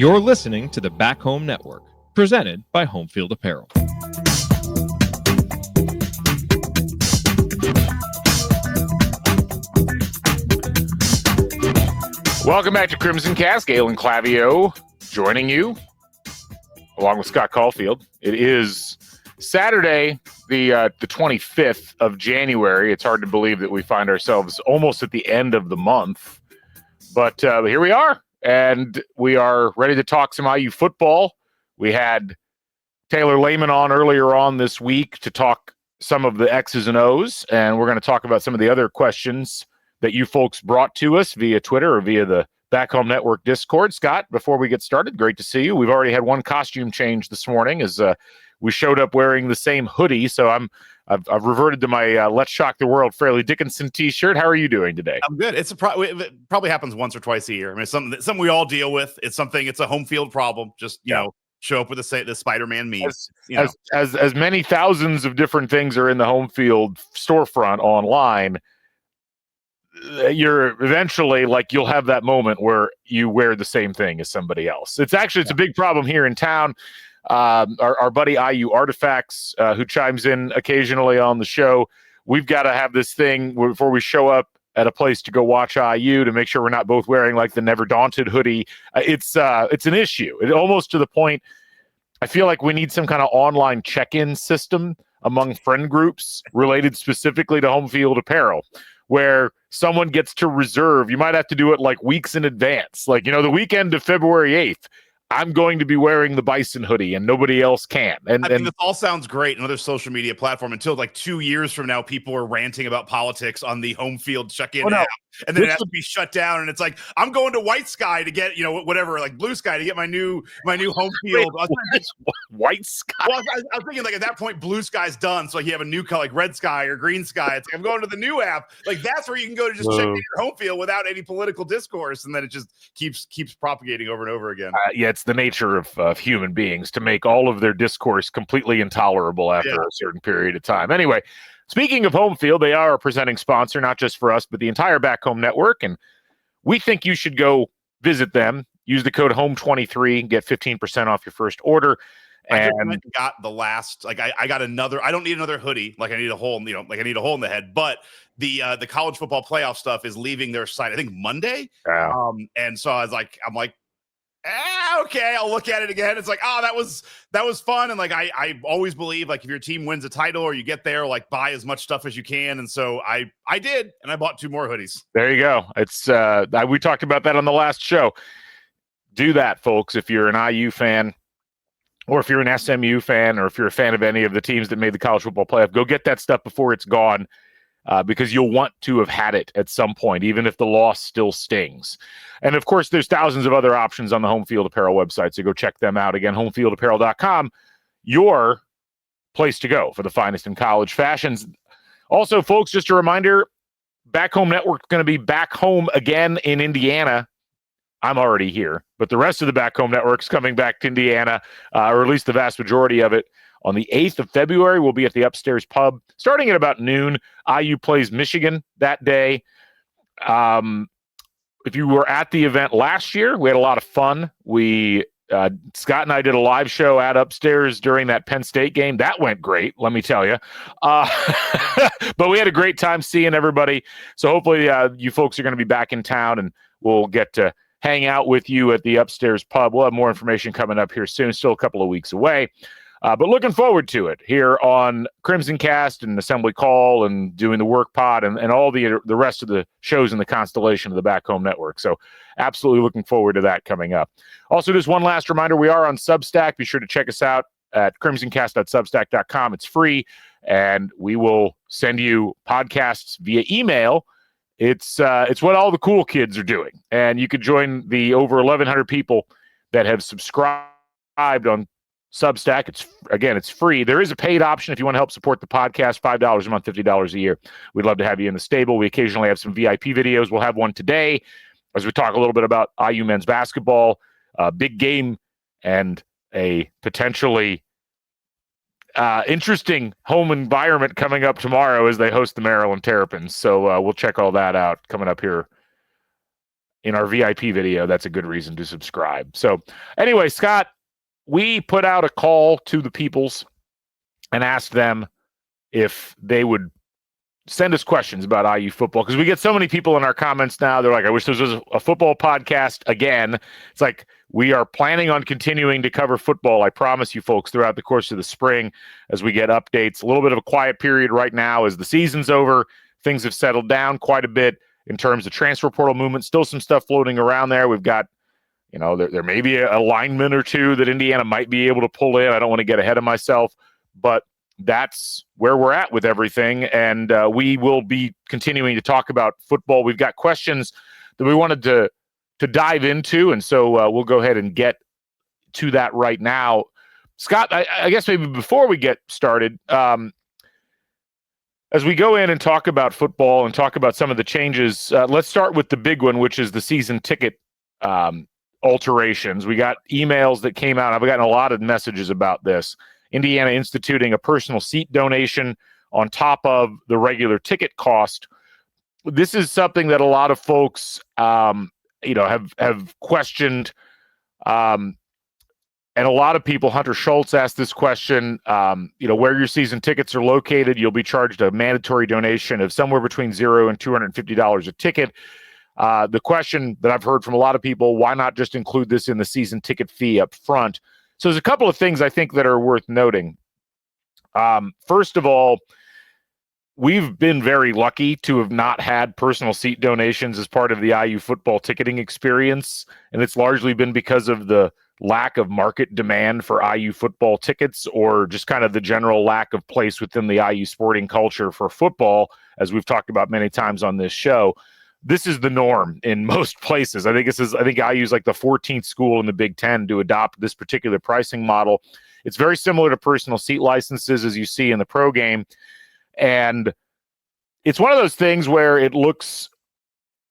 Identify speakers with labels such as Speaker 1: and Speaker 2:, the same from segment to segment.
Speaker 1: You're listening to the Back Home Network, presented by Home Field Apparel.
Speaker 2: Welcome back to Crimson Cast. Galen Clavio joining you, along with Scott Caulfield. It is Saturday, the 25th of January. It's hard to believe that we find ourselves almost at the end of the month, but here we are, and we are ready to talk some IU football. We had Taylor Lehman on earlier on this week to talk some of the X's and O's, and we're going to talk about some of the other questions that you folks brought to us via Twitter or via the Back Home Network Discord. Scott, before we get started, great to see you. We've already had one costume change this morning as we showed up wearing the same hoodie, so I've reverted to my Let's Shock the World Fairleigh Dickinson t-shirt. How are you doing today?
Speaker 3: I'm good. It probably happens once or twice a year. I mean, it's something we all deal with. It's a home field problem. Just, you know, show up with the Spider-Man meme.
Speaker 2: As many thousands of different things are in the home field storefront online, you're eventually you'll have that moment where you wear the same thing as somebody else. It's a big problem here in town. Our buddy IU Artifacts, who chimes in occasionally on the show, we've got to have this thing before we show up at a place to go watch IU to make sure we're not both wearing the Never Daunted hoodie. It's an issue. It almost to the point I feel like we need some kind of online check-in system among friend groups related specifically to home field apparel, where someone gets to reserve. You might have to do it weeks in advance. The weekend of February 8th, I'm going to be wearing the Bison hoodie and nobody else can. And
Speaker 3: this all sounds great. Another social media platform until 2 years from now, people are ranting about politics on the home field check-in app. And then it has to be shut down. And it's I'm going to White Sky to get, whatever, Blue Sky to get my new home field.
Speaker 2: White Sky?
Speaker 3: Well, I was thinking at that point, Blue Sky's done. So you have a new color, Red Sky or Green Sky. It's I'm going to the new app. That's where you can go to just check in your home field without any political discourse. And then it just keeps propagating over and over again.
Speaker 2: It's the nature of human beings to make all of their discourse completely intolerable after a certain period of time. Anyway, speaking of home field, they are a presenting sponsor, not just for us, but the entire Back Home Network. And we think you should go visit them. Use the code HOME23, get 15% off your first order. And
Speaker 3: I got the last, I got another, I don't need another hoodie. I need a hole, I need a hole in the head, but the college football playoff stuff is leaving their site, I think Monday.
Speaker 2: Yeah.
Speaker 3: And so I'm like, okay, I'll look at it again. It's that was fun. And I always believe if your team wins a title or you get there, buy as much stuff as you can. And so I did, and I bought 2 more hoodies.
Speaker 2: There you go. It's we talked about that on the last show. Do that, folks. If you're an IU fan, or if you're an SMU fan, or if you're a fan of any of the teams that made the college football playoff, go get that stuff before it's gone. Because you'll want to have had it at some point, even if the loss still stings. And of course, there's thousands of other options on the Home Field Apparel website, so go check them out. Again, homefieldapparel.com, your place to go for the finest in college fashions. Also, folks, just a reminder, Back Home Network is going to be back home again in Indiana. I'm already here, but the rest of the Back Home Network is coming back to Indiana, or at least the vast majority of it. On the 8th of February, we'll be at the Upstairs Pub starting at about noon. IU plays Michigan that day. If you were at the event last year, we had a lot of fun. Scott and I did a live show at Upstairs during that Penn State game. That went great, let me tell you. But we had a great time seeing everybody. So hopefully you folks are going to be back in town, and we'll get to hang out with you at the Upstairs Pub. We'll have more information coming up here soon, still a couple of weeks away. But looking forward to it here on Crimson Cast and Assembly Call and doing the Work Pod and all the rest of the shows in the constellation of the Back Home Network. So absolutely looking forward to that coming up. Also, just one last reminder, we are on Substack. Be sure to check us out at crimsoncast.substack.com. It's free, and we will send you podcasts via email. It's what all the cool kids are doing. And you could join the over 1,100 people that have subscribed on Substack. It's free. There is a paid option if you want to help support the podcast, $5 a month, $50 a year. We'd love to have you in the stable. We occasionally have some VIP videos. We'll have one today as we talk a little bit about IU men's basketball, big game, and a potentially interesting home environment coming up tomorrow as they host the Maryland Terrapins. So we'll check all that out coming up here in our VIP video, that's a good reason to subscribe. So anyway, Scott, we put out a call to the peoples and asked them if they would send us questions about IU football, because we get so many people in our comments now. They're like, I wish this was a football podcast again. It's like, we are planning on continuing to cover football, I promise you folks, throughout the course of the spring as we get updates. A little bit of a quiet period right now as the season's over. Things have settled down quite a bit in terms of transfer portal movement. Still some stuff floating around there. We've got, there may be a lineman or two that Indiana might be able to pull in. I don't want to get ahead of myself, but that's where we're at with everything. And we will be continuing to talk about football. We've got questions that we wanted to dive into, and so we'll go ahead and get to that right now. Scott, I guess maybe before we get started, as we go in and talk about football and talk about some of the changes, let's start with the big one, which is the season ticket alterations. We got emails that came out. I've gotten a lot of messages about this. Indiana instituting a personal seat donation on top of the regular ticket cost. This is something that a lot of folks, have questioned. And a lot of people, Hunter Schultz asked this question, where your season tickets are located, you'll be charged a mandatory donation of somewhere between $0 and $250 a ticket. The question that I've heard from a lot of people, why not just include this in the season ticket fee up front? So there's a couple of things I think that are worth noting. First of all, we've been very lucky to have not had personal seat donations as part of the IU football ticketing experience, and it's largely been because of the lack of market demand for IU football tickets, or just kind of the general lack of place within the IU sporting culture for football, as we've talked about many times on this show. This is the norm in most places. I think IU is like the 14th school in the Big Ten to adopt this particular pricing model. It's very similar to personal seat licenses, as you see in the pro game. And it's one of those things where it looks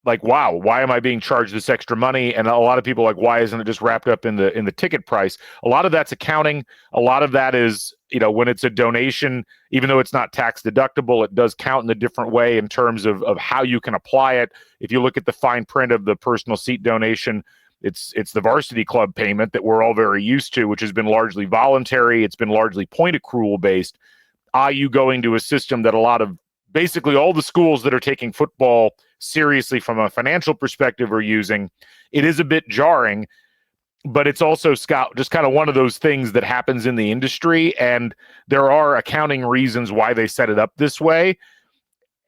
Speaker 2: like, wow, why am I being charged this extra money? And a lot of people are like, why isn't it just wrapped up in the ticket price? A lot of that's accounting. A lot of that is, when it's a donation, even though it's not tax deductible, it does count in a different way in terms of how you can apply it. If you look at the fine print of the personal seat donation, it's the varsity club payment that we're all very used to, which has been largely voluntary. It's been largely point accrual based. IU going to a system that basically all the schools that are taking football seriously from a financial perspective are using. It is a bit jarring, but it's also, Scott, just kind of one of those things that happens in the industry, and there are accounting reasons why they set it up this way.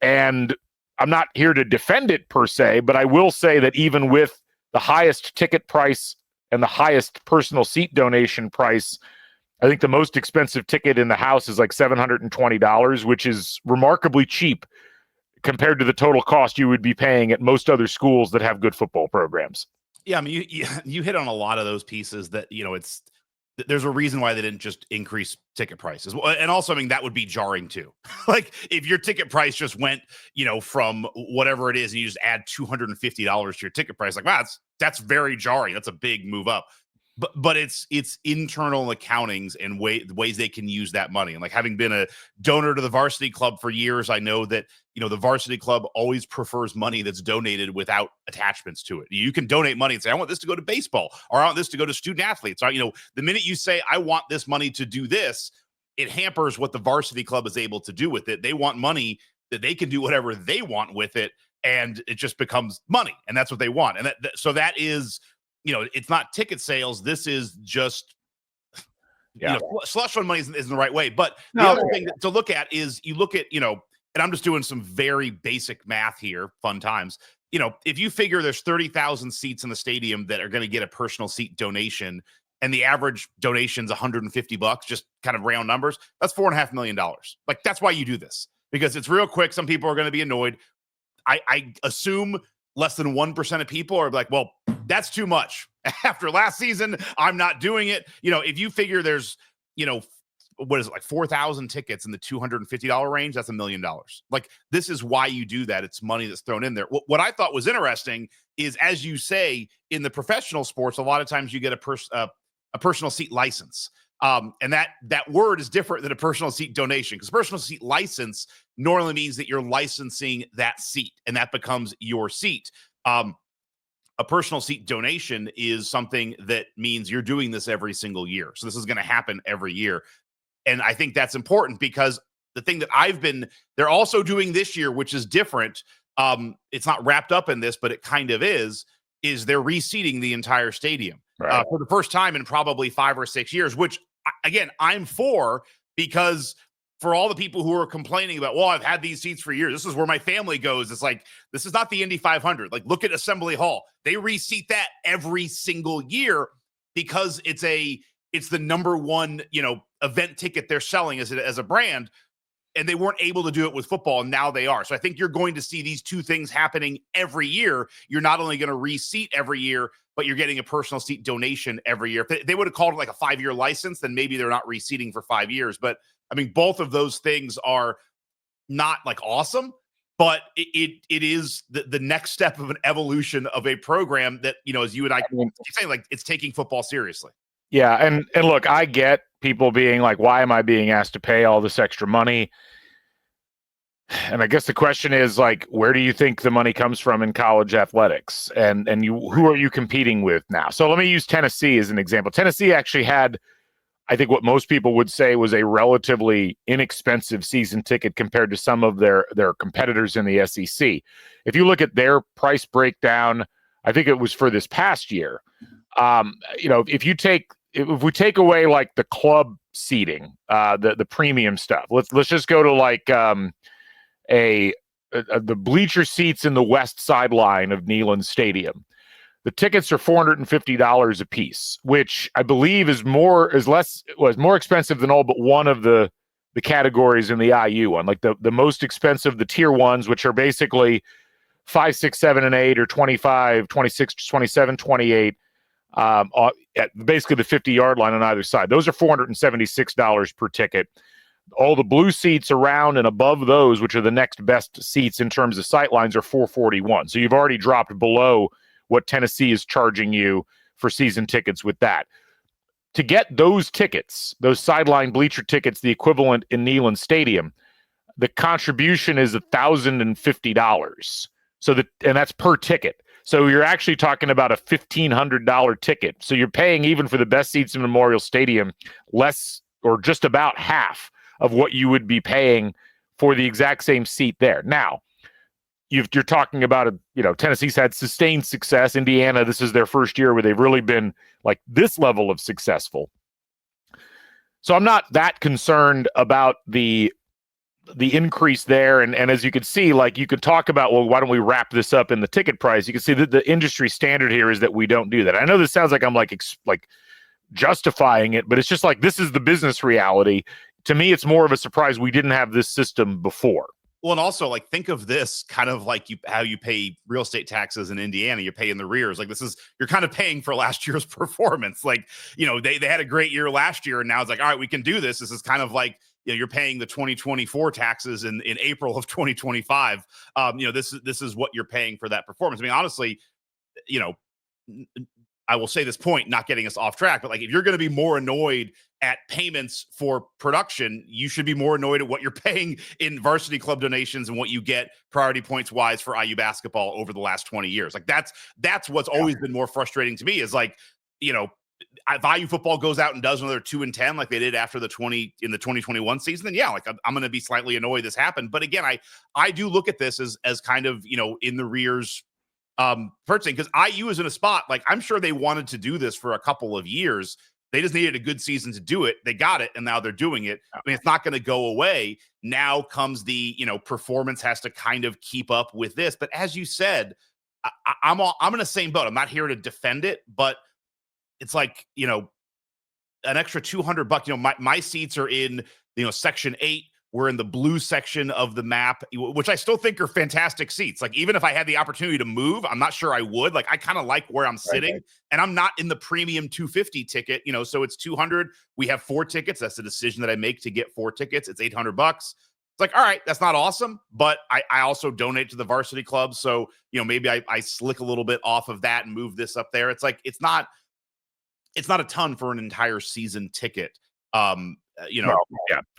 Speaker 2: And I'm not here to defend it per se, but I will say that even with the highest ticket price and the highest personal seat donation price, I think the most expensive ticket in the house is like $720, which is remarkably cheap compared to the total cost you would be paying at most other schools that have good football programs.
Speaker 3: Yeah, I mean, you hit on a lot of those pieces that, there's a reason why they didn't just increase ticket prices. And also, I mean, that would be jarring too. Like if your ticket price just went, from whatever it is, and you just add $250 to your ticket price, like, wow, that's very jarring. That's a big move up. But it's internal accountings and ways they can use that money. And like, having been a donor to the varsity club for years, I know that, the varsity club always prefers money that's donated without attachments to it. You can donate money and say, I want this to go to baseball, or I want this to go to student athletes. Or, the minute you say, I want this money to do this, it hampers what the varsity club is able to do with it. They want money that they can do whatever they want with it, and it just becomes money. And that's what they want. And so that is, it's not ticket sales. This is just, slush fund money isn't the right way. But the other thing to look at is you look at, and I'm just doing some very basic math here, fun times. If you figure there's 30,000 seats in the stadium that are going to get a personal seat donation, and the average donation's $150, just kind of round numbers, that's $4.5 million. Like, that's why you do this, because it's real quick. Some people are going to be annoyed. I assume less than 1% of people are like, well, that's too much. After last season, I'm not doing it. If you figure there's, what is it, like 4,000 tickets in the $250 range, that's $1 million. Like, this is why you do that. It's money that's thrown in there. What I thought was interesting is, as you say, in the professional sports, a lot of times you get a personal seat license. And that word is different than a personal seat donation, because personal seat license normally means that you're licensing that seat and that becomes your seat. a personal seat donation is something that means you're doing this every single year. So this is going to happen every year. And I think that's important because the thing that they're also doing this year, which is different. It's not wrapped up in this, but it kind of is they're reseating the entire stadium for the first time in probably 5 or 6 years, which again, I'm for, because for all the people who are complaining about, well, I've had these seats for years, this is where my family goes. It's like, this is not the Indy 500. Like, look at Assembly Hall. They reseat that every single year because it's the number one, event ticket they're selling as a brand. And they weren't able to do it with football, and now they are. So I think you're going to see these two things happening every year. You're not only going to reseat every year, but you're getting a personal seat donation every year. If they would have called it like a 5-year license, then maybe they're not reseating for 5 years. But I mean, both of those things are not like awesome, but it is the next step of an evolution of a program that, as you and I keep saying, like, it's taking football seriously.
Speaker 2: Yeah, and look, I get people being like, why am I being asked to pay all this extra money? And I guess the question is, like, where do you think the money comes from in college athletics? And who are you competing with now? So let me use Tennessee as an example. Tennessee actually had, I think, what most people would say was a relatively inexpensive season ticket compared to some of their competitors in the SEC. If you look at their price breakdown, I think it was for this past year. If we take away like the club seating, the premium stuff, let's just go to like the bleacher seats in the west sideline of Neyland Stadium. The tickets are $450 a piece, which I believe was more expensive than all but one of the categories in the IU one. Like the most expensive, the tier ones, which are basically 5, 6, 7, and 8, or 25, 26, 27, 28. At basically the 50-yard line on either side. Those are $476 per ticket. All the blue seats around and above those, which are the next best seats in terms of sight lines, are $441. So you've already dropped below what Tennessee is charging you for season tickets with that. To get those tickets, those sideline bleacher tickets, the equivalent in Neyland Stadium, the contribution is $1,050. And that's per ticket. So you're actually talking about a $1,500 ticket. So you're paying, even for the best seats in Memorial Stadium, less or just about half of what you would be paying for the exact same seat there. Now, you're talking about Tennessee's had sustained success. Indiana, this is their first year where they've really been like this level of successful. So I'm not that concerned about the increase there. And as you could see, like, you could talk about, well, why don't we wrap this up in the ticket price? You can see that the industry standard here is that we don't do that. I know this sounds like I'm like justifying it, but it's just like, this is the business reality. To me, it's more of a surprise we didn't have this system before.
Speaker 3: Well, and also, like, think of this kind of like how you pay real estate taxes in Indiana. You're paying the rears. Like, you're kind of paying for last year's performance. Like, they had a great year last year, and now it's like, all right, we can do this. This is kind of like, you're paying the 2024 taxes in April of 2025. This is what you're paying for that performance. I mean, honestly, I will say this point, not getting us off track, but like, if you're going to be more annoyed at payments for production, you should be more annoyed at what you're paying in varsity club donations and what you get priority points wise for IU basketball over the last 20 years. Like, that's what's always been more frustrating to me, is like, if IU football goes out and does another 2-10 like they did after the 2021 season, then yeah, like, I'm going to be slightly annoyed this happened. But again, I do look at this as kind of, in the rears purchasing, because IU is in a spot, like, I'm sure they wanted to do this for a couple of years. They just needed a good season to do it. They got it, and now they're doing it. I mean, it's not going to go away. Now comes the, performance has to kind of keep up with this. But as you said, I'm in the same boat. I'm not here to defend it, but it's like, an extra $200. My seats are in, section 8. We're in the blue section of the map, which I still think are fantastic seats. Like, even if I had the opportunity to move, I'm not sure I would. Like, I kind of like where I'm sitting, and I'm not in the premium 250 ticket, so it's 200. We have 4 tickets. That's the decision that I make to get 4 tickets. It's $800. It's like, all right, that's not awesome, but I also donate to the varsity club. So, maybe I slick a little bit off of that and move this up there. It's like, it's not a ton for an entire season ticket.
Speaker 2: Yeah.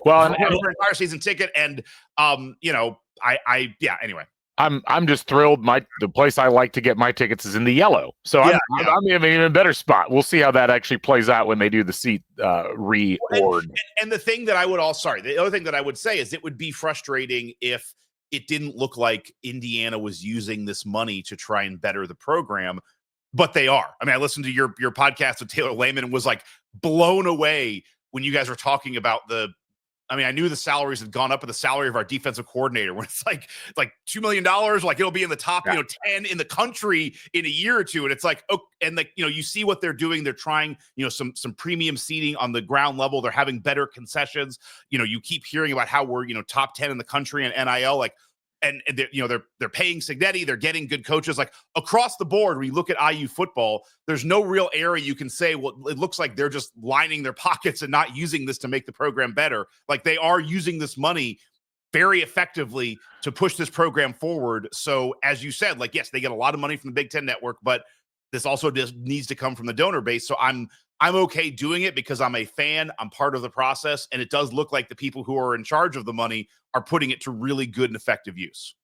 Speaker 2: Well,
Speaker 3: an entire season ticket, and anyway.
Speaker 2: I'm just thrilled. The place I like to get my tickets is in the yellow, so I'm in an even better spot. We'll see how that actually plays out when they do the seat reorg.
Speaker 3: And the thing that I would the other thing that I would say is it would be frustrating if it didn't look like Indiana was using this money to try and better the program, but they are. I mean, I listened to your podcast with Taylor Lehman and was like blown away when you guys were talking about I knew the salaries had gone up, but the salary of our defensive coordinator, when it's like $2 million, like it'll be in the top, 10 in the country in a year or two. And it's like, oh, and you see what they're doing. They're trying, some premium seating on the ground level. They're having better concessions. You keep hearing about how we're, top 10 in the country in NIL, and they're paying Signetti, they're getting good coaches, like across the board. When you look at IU football, there's no real area you can say, well, it looks like they're just lining their pockets and not using this to make the program better. Like they are using this money very effectively to push this program forward. So as you said, yes, they get a lot of money from the Big Ten Network, but this also just needs to come from the donor base. So I'm okay doing it because I'm a fan. I'm part of the process. And it does look like the people who are in charge of the money are putting it to really good and effective use.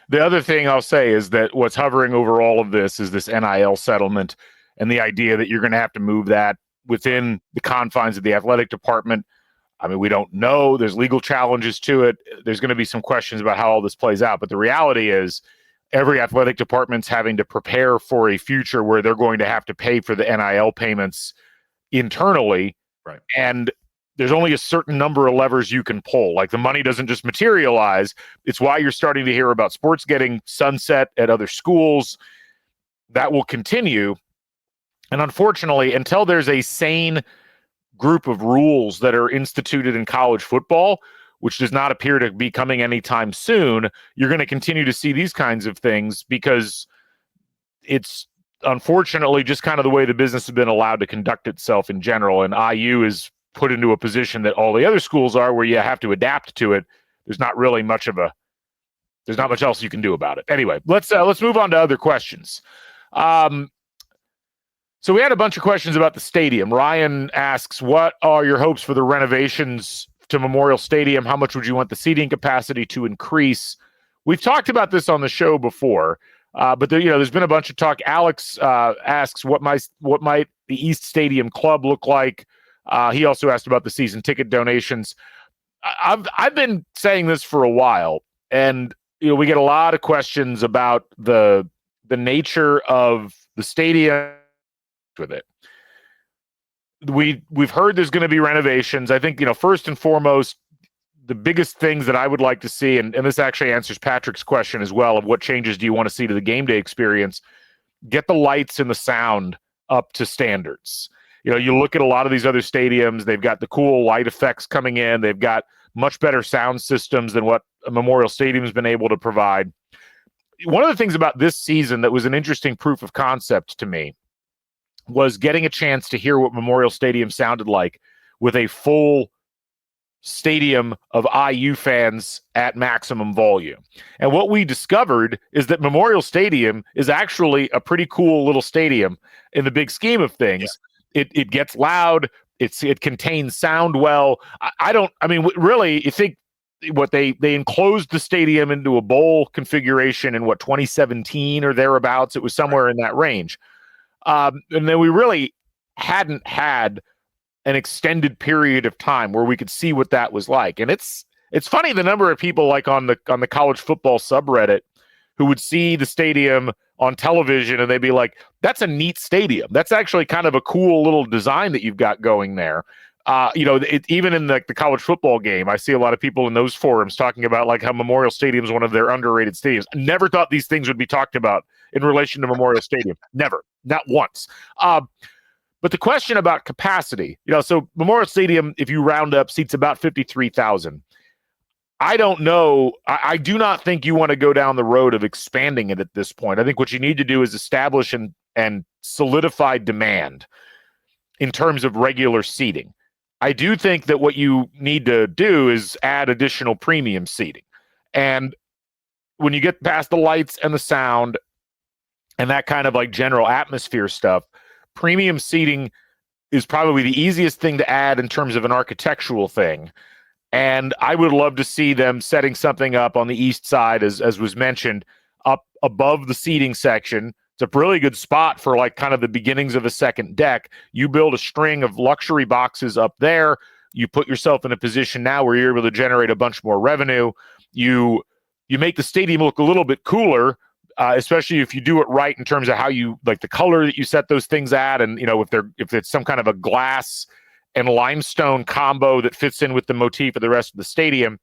Speaker 2: The other thing I'll say is that what's hovering over all of this is this NIL settlement and the idea that you're going to have to move that within the confines of the athletic department. I mean, we don't know. There's legal challenges to it. There's going to be some questions about how all this plays out. But the reality is every athletic department's having to prepare for a future where they're going to have to pay for the NIL payments internally.
Speaker 3: Right.
Speaker 2: And there's only a certain number of levers you can pull. Like the money doesn't just materialize. It's why you're starting to hear about sports getting sunset at other schools. That will continue. And unfortunately, until there's a sane group of rules that are instituted in college football, which does not appear to be coming anytime soon, you're going to continue to see these kinds of things because it's unfortunately just kind of the way the business has been allowed to conduct itself in general. And IU is put into a position that all the other schools are where you have to adapt to it. There's not really there's not much else you can do about it. Anyway, let's move on to other questions. So we had a bunch of questions about the stadium. Ryan asks, what are your hopes for the renovations to Memorial Stadium? How much would you want the seating capacity to increase? We've talked about this on the show before, but there's been a bunch of talk. Alex asks, what might the East Stadium Club look like? He also asked about the season ticket donations. I've been saying this for a while, and we get a lot of questions about the nature of the stadium with it. We've heard there's going to be renovations. I think, first and foremost, the biggest things that I would like to see, and this actually answers Patrick's question as well, of what changes do you want to see to the game day experience, get the lights and the sound up to standards. You look at a lot of these other stadiums, they've got the cool light effects coming in. They've got much better sound systems than what Memorial Stadium has been able to provide. One of the things about this season that was an interesting proof of concept to me was getting a chance to hear what Memorial Stadium sounded like with a full stadium of IU fans at maximum volume. And what we discovered is that Memorial Stadium is actually a pretty cool little stadium in the big scheme of things. Yeah. It gets loud. It contains sound well. Really, you think what they enclosed the stadium into a bowl configuration in 2017 or thereabouts. It was somewhere in that range. And then we really hadn't had an extended period of time where we could see what that was like. And it's funny the number of people like on the college football subreddit who would see the stadium on television and they'd be like, that's a neat stadium. That's actually kind of a cool little design that you've got going there. Even in the college football game, I see a lot of people in those forums talking about like how Memorial Stadium is one of their underrated stadiums. I never thought these things would be talked about in relation to Memorial Stadium. Never, not once. But the question about capacity, so Memorial Stadium, if you round up, seats about 53,000. I don't know. I do not think you want to go down the road of expanding it at this point. I think what you need to do is establish and solidify demand in terms of regular seating. I do think that what you need to do is add additional premium seating. And when you get past the lights and the sound and that kind of like general atmosphere stuff, premium seating is probably the easiest thing to add in terms of an architectural thing. And I would love to see them setting something up on the east side, as was mentioned. up above the seating section. It's a really good spot for like kind of the beginnings of a second deck. You build a string of luxury boxes up there. You put yourself in a position now where you're able to generate a bunch more revenue. You make the stadium look a little bit cooler, especially if you do it right in terms of how you like the color that you set those things at, and if it's some kind of a glass and limestone combo that fits in with the motif of the rest of the stadium.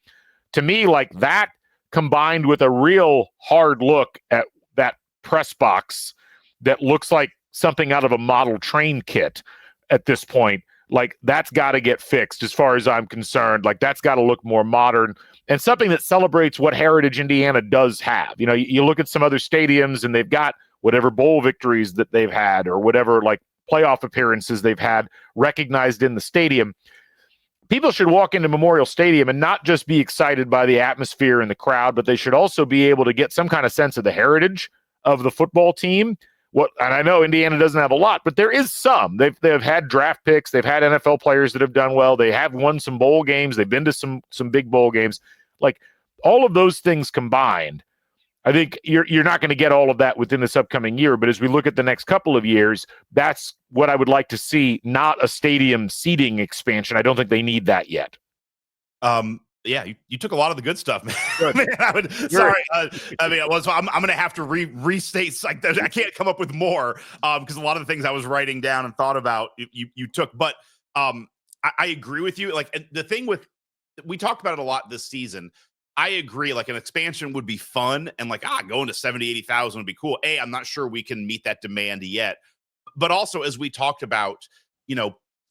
Speaker 2: To me, like that combined with a real hard look at that press box that looks like something out of a model train kit at this point, like that's got to get fixed as far as I'm concerned. Like that's got to look more modern and something that celebrates what heritage Indiana does have. You look at some other stadiums and they've got whatever bowl victories that they've had or whatever like playoff appearances they've had recognized in the stadium. People should walk into Memorial Stadium and not just be excited by the atmosphere and the crowd, but they should also be able to get some kind of sense of the heritage of the football team. And I know Indiana doesn't have a lot, but there is some. They've had draft picks. They've had NFL players that have done well. They have won some bowl games. They've been to some big bowl games. Like all of those things combined, I think you're not going to get all of that within this upcoming year. But as we look at the next couple of years, that's what I would like to see, not a stadium seating expansion. I don't think they need that yet.
Speaker 3: Yeah, you took a lot of the good stuff, man.
Speaker 2: Man,
Speaker 3: I'm going to have to restate. Like, I can't come up with more because a lot of the things I was writing down and thought about, you took. But I agree with you. Like the thing with, we talked about it a lot this season. I agree. Like an expansion would be fun, and like going to 70, 80,000 would be cool. I'm not sure we can meet that demand yet. But also, as we talked about,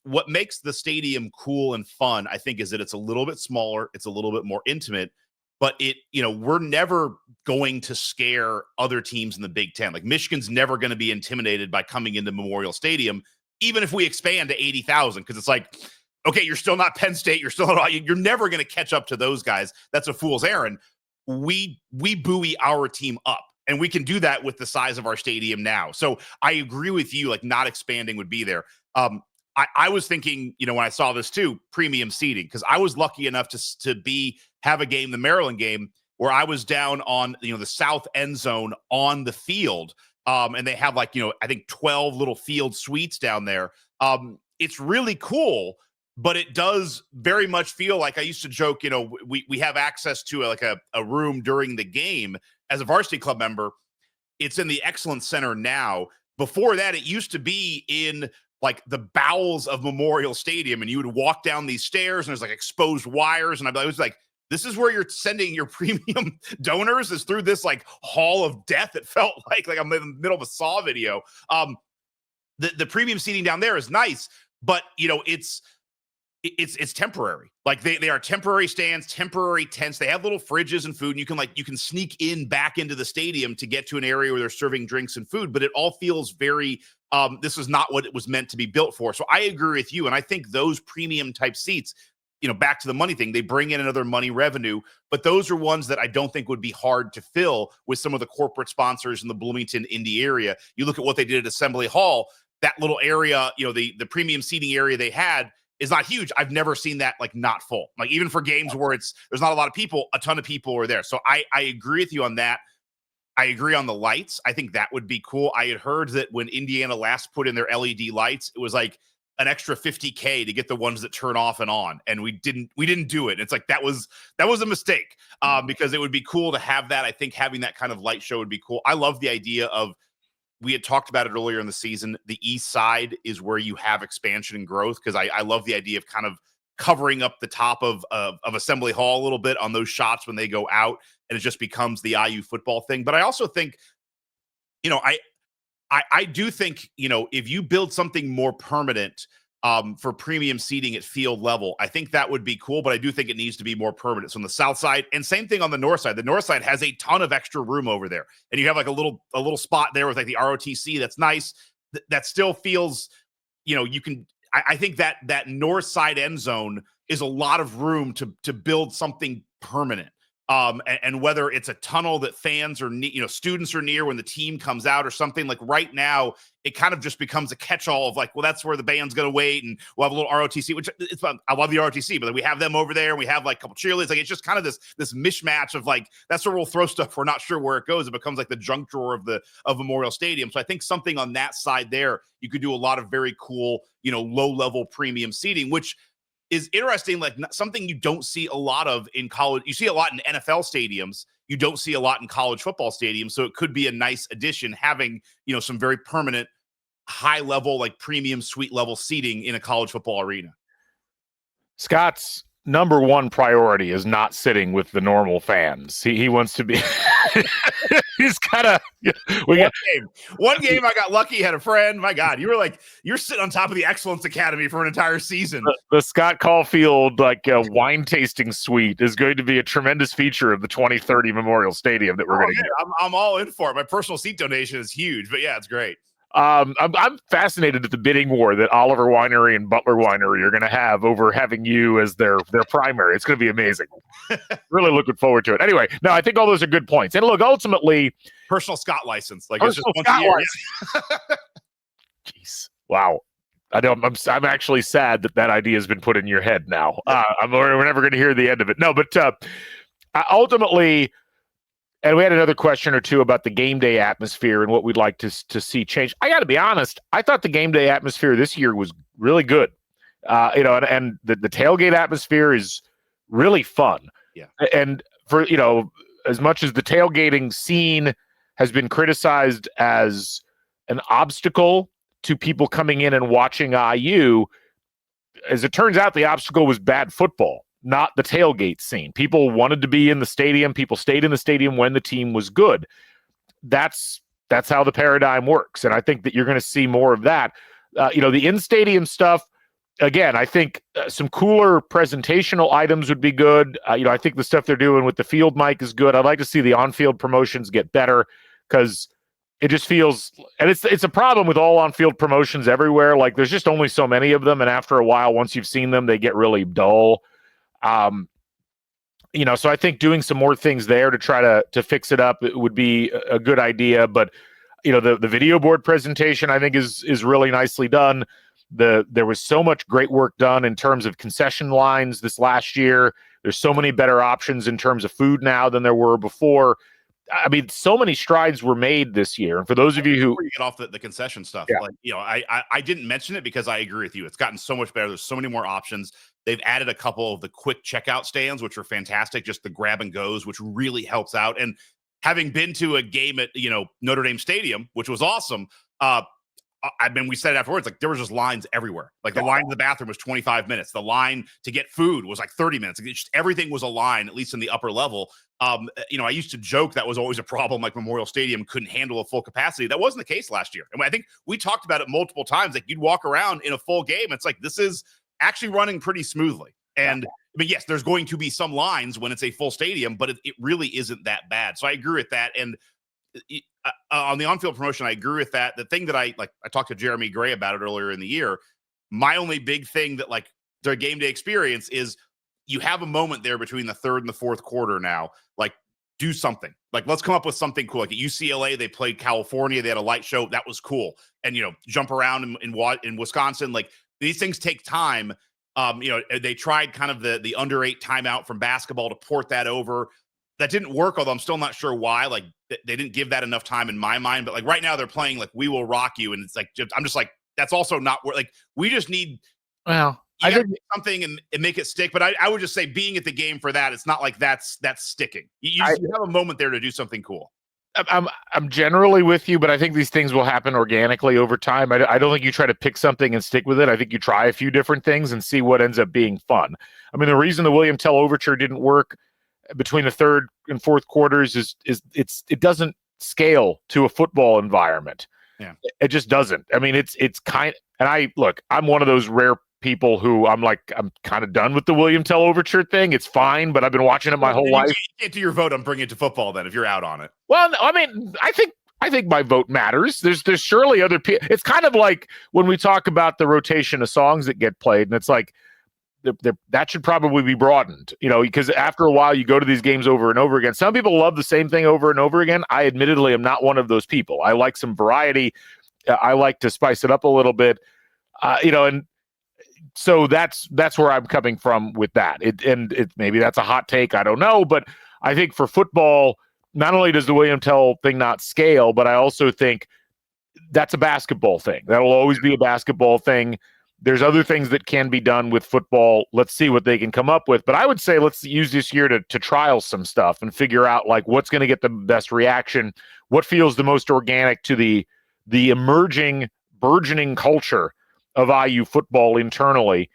Speaker 3: what makes the stadium cool and fun, I think, is that it's a little bit smaller, it's a little bit more intimate, but we're never going to scare other teams in the Big Ten. Like Michigan's never going to be intimidated by coming into Memorial Stadium, even if we expand to 80,000, because it's like, okay, you're still not Penn State, you're never going to catch up to those guys. That's a fool's errand. We buoy our team up, and we can do that with the size of our stadium now. So I agree with you, like not expanding would be there. I was thinking, when I saw this too, premium seating, because I was lucky enough to have a game, the Maryland game, where I was down on the south end zone on the field, and they have like I think 12 little field suites down there. It's really cool, but it does very much feel like, I used to joke, we have access to a room during the game as a varsity club member. It's in the Excellence Center now. Before that, it used to be in like the bowels of Memorial Stadium, and you would walk down these stairs and there's like exposed wires. And I was like, this is where you're sending your premium donors, is through this like hall of death. It felt like I'm in the middle of a Saw video. The premium seating down there is nice, but it's temporary. Like they are temporary stands, temporary tents. They have little fridges and food, and you can sneak in back into the stadium to get to an area where they're serving drinks and food, but it all feels very this is not what it was meant to be built for. So I agree with you. And I think those premium type seats, back to the money thing, they bring in another money revenue, but those are ones that I don't think would be hard to fill with some of the corporate sponsors in the Bloomington, Indy area. You look at what they did at Assembly Hall, that little area, the premium seating area they had is not huge. I've never seen that like not full. Like even for games where there's not a lot of people, a ton of people are there. So I agree with you on that. I agree on the lights. I think that would be cool. I had heard that when Indiana last put in their LED lights, it was like an extra $50K to get the ones that turn off and on. And we didn't do it. It's like, that was a mistake because it would be cool to have that. I think having that kind of light show would be cool. I love the idea of, we had talked about it earlier in the season, the east side is where you have expansion and growth. Cause I love the idea of kind of covering up the top of Assembly Hall a little bit on those shots when they go out, and it just becomes the IU football thing. But I also think, I do think, if you build something more permanent for premium seating at field level, I think that would be cool, but I do think it needs to be more permanent. So on the south side, and same thing on the north side. The north side has a ton of extra room over there, and you have like a little spot there with like the ROTC. That's nice. That still feels, you can. I think that north side end zone is a lot of room to build something permanent. and whether it's a tunnel that fans are, students are near when the team comes out or something. Like right now, it kind of just becomes a catch-all of like, well, that's where the band's going to wait, and we'll have a little ROTC, which it's fun. I love the ROTC, but we have them over there, and we have like a couple cheerleaders. Like it's just kind of this mishmash of like, that's where we'll throw stuff. We're not sure where it goes. It becomes like the junk drawer of Memorial Stadium. So I think something on that side there, you could do a lot of very cool, low-level premium seating, which is interesting, like something you don't see a lot of in college. You see a lot in NFL stadiums. You don't see a lot in college football stadiums. So it could be a nice addition having, some very permanent, high level, like premium suite level seating in a college football arena.
Speaker 2: Scott's number one priority is not sitting with the normal fans. He wants to be. He's kind of.
Speaker 3: One game I got lucky. Had a friend. My God, you're sitting on top of the Excellence Academy for an entire season.
Speaker 2: The Scott Caulfield wine tasting suite is going to be a tremendous feature of the 2030 Memorial Stadium that we're going to get.
Speaker 3: I'm all in for it. My personal seat donation is huge, but yeah, it's great.
Speaker 2: I'm fascinated at the bidding war that Oliver Winery and Butler Winery are going to have over having you as their primary. It's going to be amazing. Really looking forward to it. Anyway, no, I think all those are good points. And look, ultimately,
Speaker 3: personal Scott license, like
Speaker 2: it's just once a year. Jeez, wow. I know. I'm actually sad that idea has been put in your head now. We're never going to hear the end of it. No, but ultimately. And we had another question or two about the game day atmosphere and what we'd like to see change. I got to be honest. I thought the game day atmosphere this year was really good. And the tailgate atmosphere is really fun.
Speaker 3: Yeah.
Speaker 2: And for, as much as the tailgating scene has been criticized as an obstacle to people coming in and watching IU, as it turns out, the obstacle was bad football, not the tailgate scene. People wanted to be in the stadium. People stayed in the stadium when the team was good. That's how the paradigm works. And I think that you're going to see more of that. The in-stadium stuff, again, I think some cooler presentational items would be good. I think the stuff they're doing with the field mic is good. I'd like to see the on-field promotions get better because it just feels, and it's a problem with all on-field promotions everywhere. Like there's just only so many of them. And after a while, once you've seen them, they get really dull. So I think doing some more things there to try to fix it up would be a good idea. But, the video board presentation, I think is really nicely done. There was so much great work done in terms of concession lines this last year. There's so many better options in terms of food now than there were before. I mean, so many strides were made this year. And for those of you who
Speaker 3: get off the concession stuff,
Speaker 2: yeah.
Speaker 3: I didn't mention it because I agree with you. It's gotten so much better. There's so many more options. They've added a couple of the quick checkout stands, which are fantastic. Just the grab and goes, which really helps out. And having been to a game at, Notre Dame Stadium, which was awesome. We said it afterwards, like there was just lines everywhere. Like the line to the bathroom was 25 minutes. The line to get food was like 30 minutes. Everything was a line, at least in the upper level. I used to joke that was always a problem. Like Memorial Stadium couldn't handle a full capacity. That wasn't the case last year. And I think we talked about it multiple times. Like you'd walk around in a full game. It's like, this is actually running pretty smoothly. And yes, there's going to be some lines when it's a full stadium, but it really isn't that bad. So I agree with that. And on the on-field promotion, I agree with that. The thing that I talked to Jeremy Gray about it earlier in the year. My only big thing that their game day experience is you have a moment there between the third and the fourth quarter now. Like do something. Like let's come up with something cool. Like at UCLA, they played California. They had a light show. That was cool. And, jump around in Wisconsin. Like these things take time. They tried kind of the under 8 timeout from basketball to port that over. That didn't work, although I'm still not sure why. Like they didn't give that enough time in my mind. But like right now they're playing like We Will Rock You. And it's like, I'm just like, that's also not like, we just need I think something and make it stick. But I would just say being at the game for that, it's not like that's sticking. You have a moment there to do something cool.
Speaker 2: I'm generally with you, but I think these things will happen organically over time. I don't think you try to pick something and stick with it. I think you try a few different things and see what ends up being fun. I mean, the reason the William Tell Overture didn't work between the third and fourth quarters is it doesn't scale to a football environment.
Speaker 3: Yeah,
Speaker 2: it just doesn't. I mean, it's kind. And I'm one of those rare people who I'm kind of done with the William Tell Overture thing. It's fine, but I've been watching it my whole life.
Speaker 3: You can't do your vote on bringing it to football then if you're out on it.
Speaker 2: Well, I mean, I think my vote matters. There's surely other people. It's kind of like when we talk about the rotation of songs that get played, and it's like that should probably be broadened, because after a while you go to these games over and over again. Some people love the same thing over and over again. I admittedly am not one of those people. I like some variety. I like to spice it up a little bit, and so that's where I'm coming from with that. Maybe that's a hot take. I don't know, but I think for football, not only does the William Tell thing not scale, but I also think that's a basketball thing. That'll always be a basketball thing. There's other things that can be done with football. Let's see what they can come up with. But I would say let's use this year to trial some stuff and figure out like what's going to get the best reaction, what feels the most organic to the emerging, burgeoning culture of IU football internally.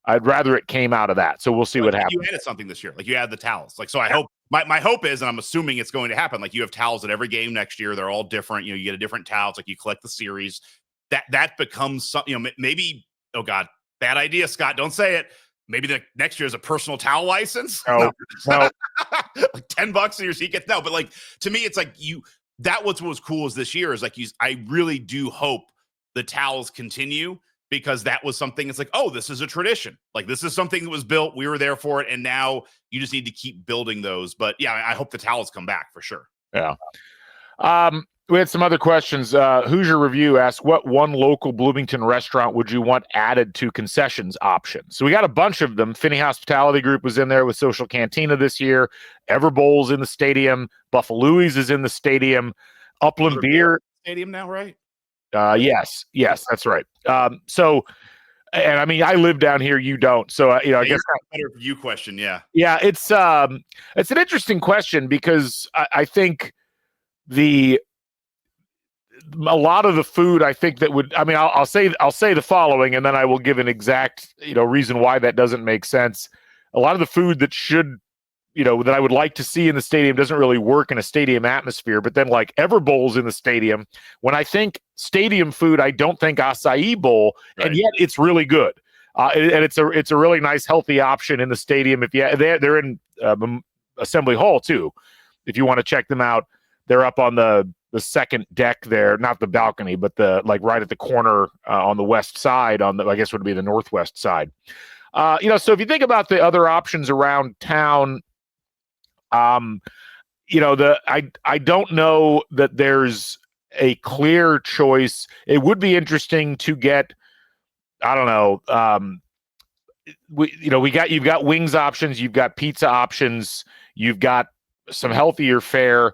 Speaker 2: I'd rather it came out of that. So we'll see what happens.
Speaker 3: You added something this year. Like you added the towels. Like, so I hope my hope is, and I'm assuming it's going to happen. Like you have towels at every game next year. They're all different. You get a different towels. Like you collect the series. That becomes something, maybe, oh God, bad idea, Scott. Don't say it. Maybe the next year is a personal towel license.
Speaker 2: No.
Speaker 3: Like $10 a year so you get no. But like to me, it's like that what was cool is this year is like I really do hope the towels continue because that was something. It's like, oh, this is a tradition. Like this is something that was built. We were there for it, and now you just need to keep building those. But yeah, I hope the towels come back for sure.
Speaker 2: Yeah. We had some other questions. Hoosier Review asked, what one local Bloomington restaurant would you want added to concessions options? So we got a bunch of them. Finney Hospitality Group was in there with Social Cantina this year. Everbowl's in the stadium. Buffalo's is in the stadium. Upland Beer.
Speaker 3: Stadium now, right?
Speaker 2: Yes, that's right. So, and I mean, I live down here. You don't. So, I guess
Speaker 3: better for you question. Yeah.
Speaker 2: Yeah. It's an interesting question because I think a lot of the food I think that would, I mean, I'll say the following, and then I will give an exact, reason why that doesn't make sense. A lot of the food that should, that I would like to see in the stadium doesn't really work in a stadium atmosphere. But then like Everbowl's in the stadium. When I think stadium food, I don't think acai bowl, right. And yet it's really good. And it's a really nice, healthy option in the stadium. If they're in Assembly Hall too. If you want to check them out, they're up on the second deck there, not the balcony, but the like right at the corner on the west side, I guess would be the northwest side. So if you think about the other options around town, I don't know that there's a clear choice. It would be interesting to get, I don't know, you've got wings options, you've got pizza options, you've got some healthier fare.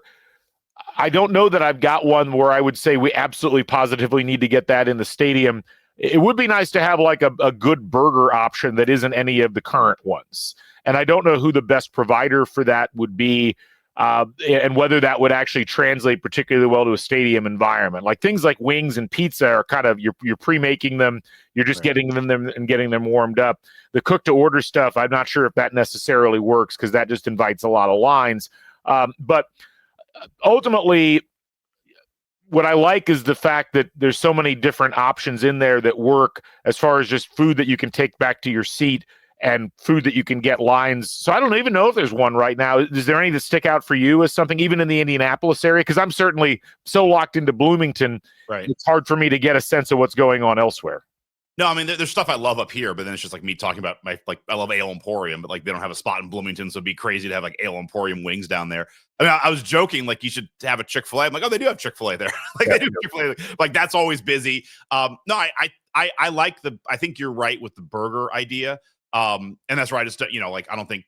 Speaker 2: I don't know that I've got one where I would say we absolutely positively need to get that in the stadium. It would be nice to have like a good burger option that isn't any of the current ones. And I don't know who the best provider for that would be, and whether that would actually translate particularly well to a stadium environment. Like things like wings and pizza are kind of, you're pre-making them, you're just getting them and getting them warmed up. The cook-to-order stuff, I'm not sure if that necessarily works because that just invites a lot of lines. But ultimately, what I like is the fact that there's so many different options in there that work as far as just food that you can take back to your seat and food that you can get lines. So I don't even know if there's one right now. Is there any that stick out for you as something, even in the Indianapolis area? Because I'm certainly so locked into Bloomington, right? It's hard for me to get a sense of what's going on elsewhere.
Speaker 3: No, I mean, there's stuff I love up here, but then it's just like me talking about I love Ale Emporium, but like they don't have a spot in Bloomington, so it'd be crazy to have like Ale Emporium wings down there. I mean, I was joking, like you should have a Chick-fil-A. I'm like, oh, they do have Chick-fil-A there. They do Chick-fil-A. Like that's always busy. No, I like I think you're right with the burger idea. And that's right. It's, I don't think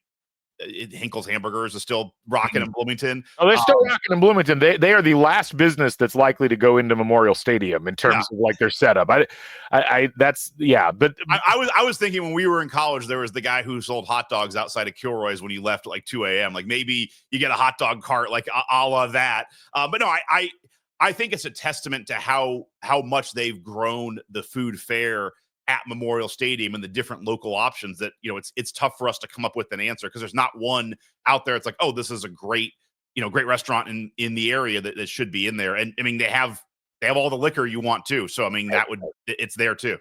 Speaker 3: Hinkle's Hamburgers is still rocking in Bloomington.
Speaker 2: Oh, they're still rocking in Bloomington. They are the last business that's likely to go into Memorial Stadium in terms of like their setup. But I was thinking when we were in college, there was the guy who sold hot dogs outside of Kilroy's when you left at like 2 a.m. Like maybe you get a hot dog cart, like a la that. But no, I think it's a testament to how much they've grown the food fare at Memorial Stadium and the different local options that, it's tough for us to come up with an answer because there's not one out there. It's like, oh, this is a great restaurant in the area that should be in there. And I mean, they have all the liquor you want too. So, I mean, it's there too.